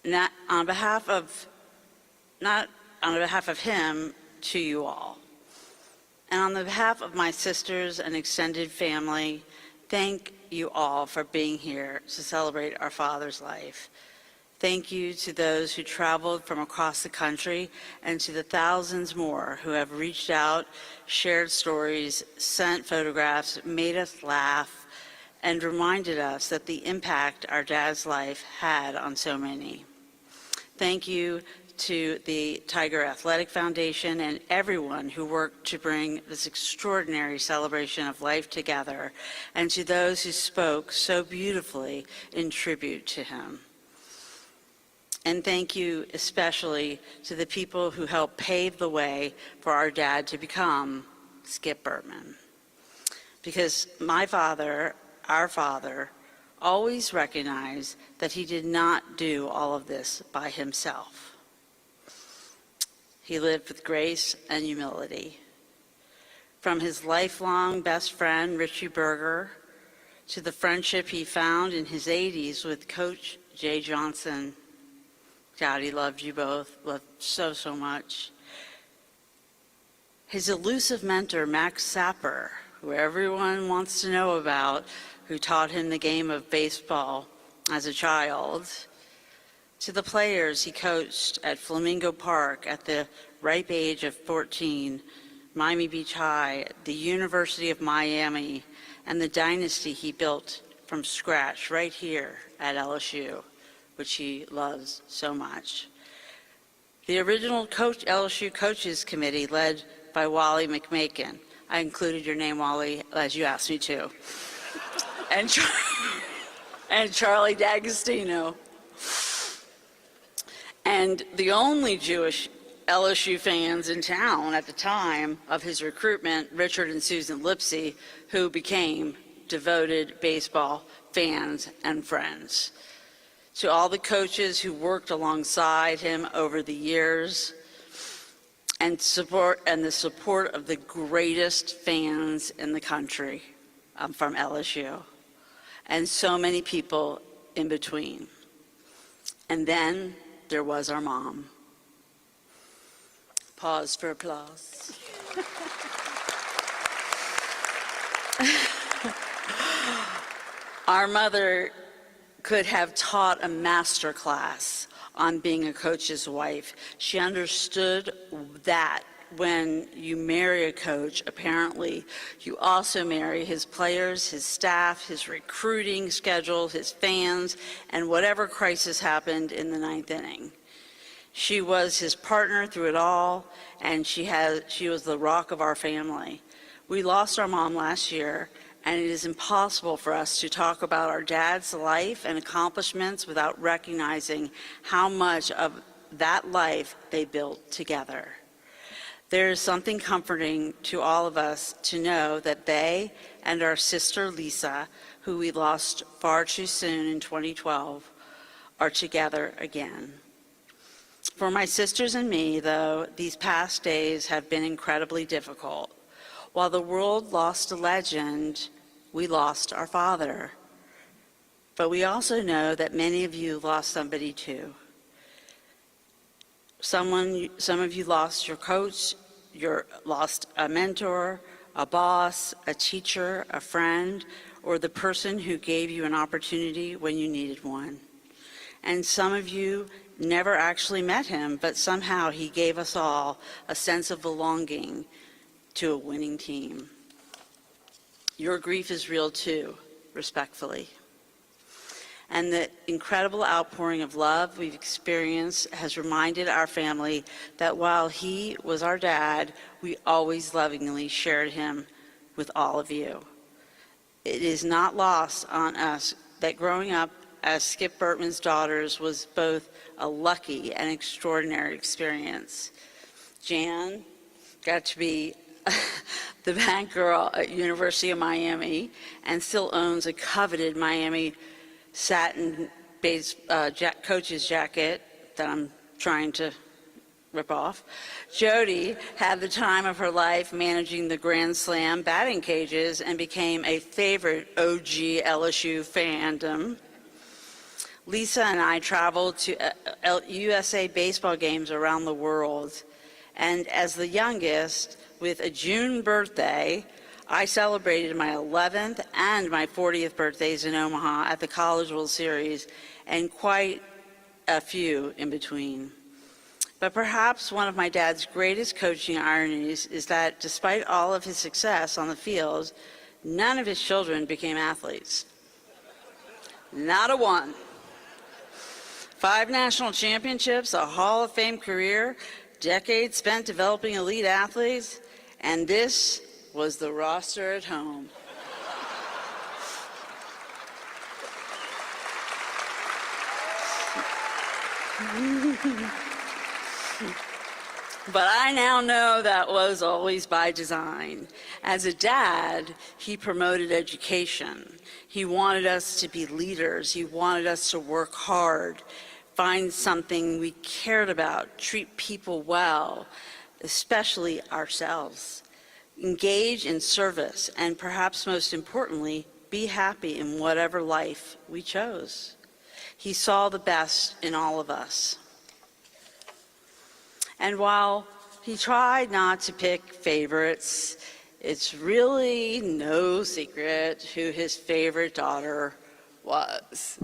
Speaker 2: Not on behalf of him, to you all. And on the behalf of my sisters and extended family, thank you all for being here to celebrate our father's life. Thank you to those who traveled from across the country and to the thousands more who have reached out, shared stories, sent photographs, made us laugh, and reminded us that the impact our dad's life had on so many. Thank you to the Tiger Athletic Foundation and everyone who worked to bring this extraordinary celebration of life together, and to those who spoke so beautifully in tribute to him. And thank you especially to the people who helped pave the way for our dad to become Skip Bertman. Because my father, our father, always recognized that he did not do all of this by himself. He lived with grace and humility. From his lifelong best friend, Richie Berger, to the friendship he found in his 80s with Coach Jay Johnson. God, he loved you both, loved so, so much. His elusive mentor, Max Sapper, who everyone wants to know about, who taught him the game of baseball as a child, to the players he coached at Flamingo Park at the ripe age of 14, Miami Beach High, the University of Miami, and the dynasty he built from scratch right here at LSU, which he loves so much. The original LSU Coaches Committee, led by Wally McMakin. I included your name, Wally, as you asked me to. And Charlie D'Agostino. And the only Jewish LSU fans in town at the time of his recruitment, Richard and Susan Lipsey, who became devoted baseball fans and friends. To all the coaches who worked alongside him over the years, and the support of the greatest fans in the country from LSU, and so many people in between. And then there was our mom. Pause for applause. Our mother could have taught a master class on being a coach's wife. She understood that when you marry a coach, apparently, you also marry his players, his staff, his recruiting schedule, his fans, and whatever crisis happened in the ninth inning. She was his partner through it all, and she was the rock of our family. We lost our mom last year, and it is impossible for us to talk about our dad's life and accomplishments without recognizing how much of that life they built together. There is something comforting to all of us to know that they and our sister Lisa, who we lost far too soon in 2012, are together again. For my sisters and me, though, these past days have been incredibly difficult. While the world lost a legend, we lost our father. But we also know that many of you lost somebody too. Some of you lost your coach, you lost a mentor, a boss, a teacher, a friend, or the person who gave you an opportunity when you needed one. And some of you never actually met him, but somehow he gave us all a sense of belonging to a winning team. Your grief is real too, respectfully. And the incredible outpouring of love we've experienced has reminded our family that while he was our dad, we always lovingly shared him with all of you. It is not lost on us that growing up as Skip Bertman's daughters was both a lucky and extraordinary experience. Jan got to be the bank girl at University of Miami and still owns a coveted Miami satin coach's jacket that I'm trying to rip off. Jody had the time of her life managing the Grand Slam batting cages and became a favorite OG LSU fandom. Lisa and I traveled to USA baseball games around the world, and as the youngest, with a June birthday, I celebrated my 11th and my 40th birthdays in Omaha at the College World Series, and quite a few in between. But perhaps one of my dad's greatest coaching ironies is that despite all of his success on the field, none of his children became athletes. Not a one. 5 national championships, a Hall of Fame career, decades spent developing elite athletes, and this was the roster at home. But I now know that was always by design. As a dad, he promoted education. He wanted us to be leaders. He wanted us to work hard, find something we cared about, treat people well, especially ourselves, engage in service, and perhaps most importantly, be happy in whatever life we chose. He saw the best in all of us. And while he tried not to pick favorites, it's really no secret who his favorite daughter was.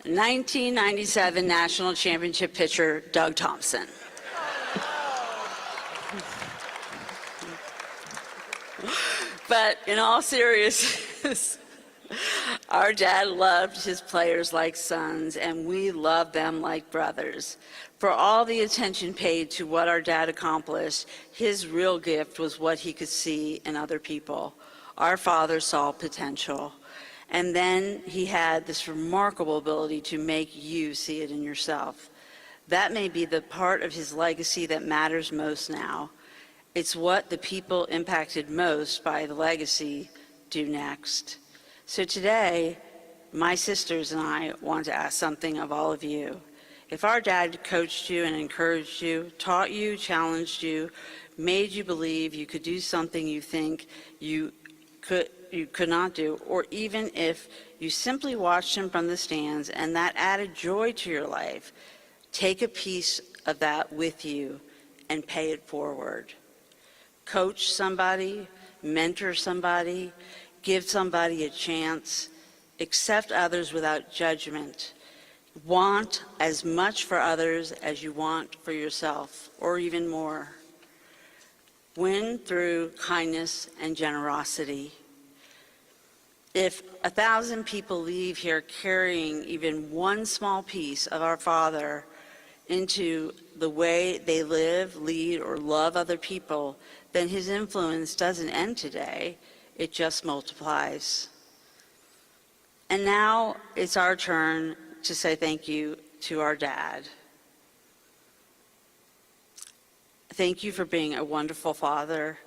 Speaker 2: 1997 national championship pitcher Doug Thompson. But in all seriousness, our dad loved his players like sons, and we loved them like brothers. For all the attention paid to what our dad accomplished, his real gift was what he could see in other people. Our father saw potential, and then he had this remarkable ability to make you see it in yourself. That may be the part of his legacy that matters most now. It's what the people impacted most by the legacy do next. So today, my sisters and I want to ask something of all of you. If our dad coached you and encouraged you, taught you, challenged you, made you believe you could do something you think you could not do, or even if you simply watched him from the stands and that added joy to your life, take a piece of that with you and pay it forward. Coach somebody, mentor somebody, give somebody a chance, accept others without judgment. Want as much for others as you want for yourself, or even more. Win through kindness and generosity. If 1,000 people leave here carrying even one small piece of our Father into the way they live, lead, or love other people, then his influence doesn't end today. It just multiplies. And now it's our turn to say thank you to our dad. Thank you for being a wonderful father,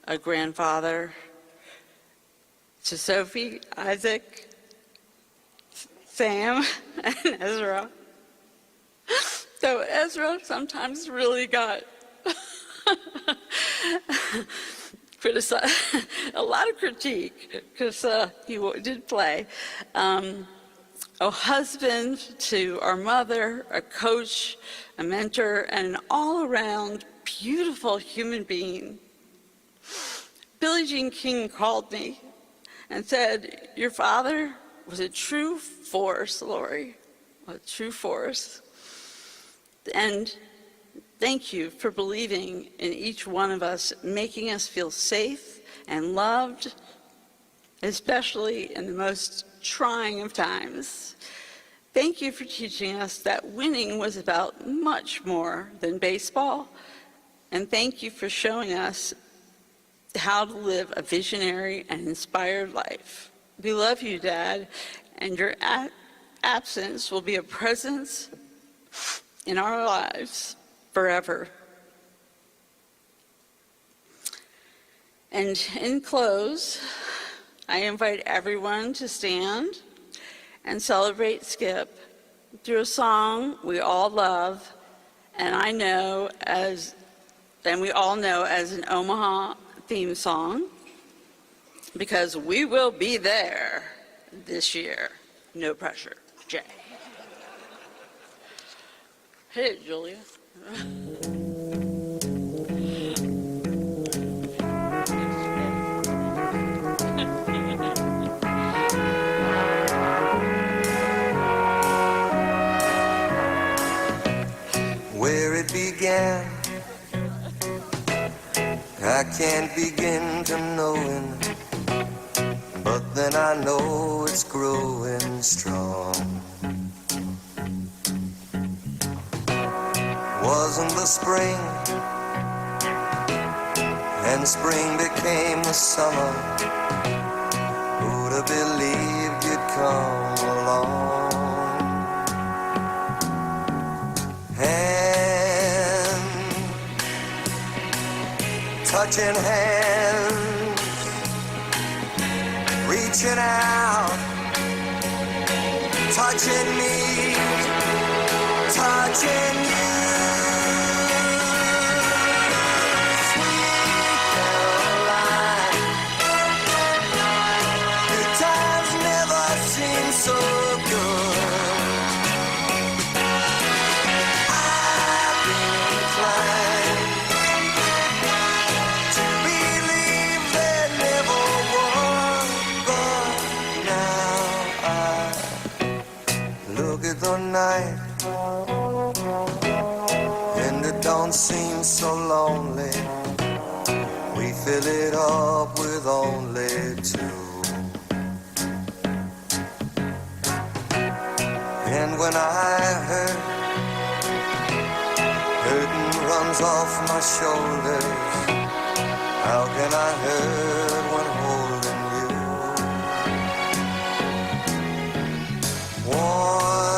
Speaker 2: a grandfather, to Sophie, Isaac, Sam, and Ezra. Though Ezra sometimes really got a lot of critique because he did play. A husband to our mother, a coach, a mentor, and an all-around beautiful human being. Billie Jean King called me and said, "Your father was a true force, Lori, a true force. And thank you for believing in each one of us, making us feel safe and loved, especially in the most trying of times. Thank you for teaching us that winning was about much more than baseball. And thank you for showing us how to live a visionary and inspired life. We love you, Dad, and your absence will be a presence in our lives forever." And in close, I invite everyone to stand and celebrate Skip through a song we all love, and we all know as an Omaha theme song, because we will be there this year. No pressure, Jay. Hit it, Julia.
Speaker 17: I can't begin to knowing, but then I know it's growing strong. Wasn't the spring, and spring became the summer. Who'd have believed you'd come along? And touching hands, reaching out, touching me, touching you. So good, I've been inclined to believe there never was, but now I look at the night and it don't seem so lonely. We fill it up with only two. And when I hurt, hurting runs off my shoulders. How can I hurt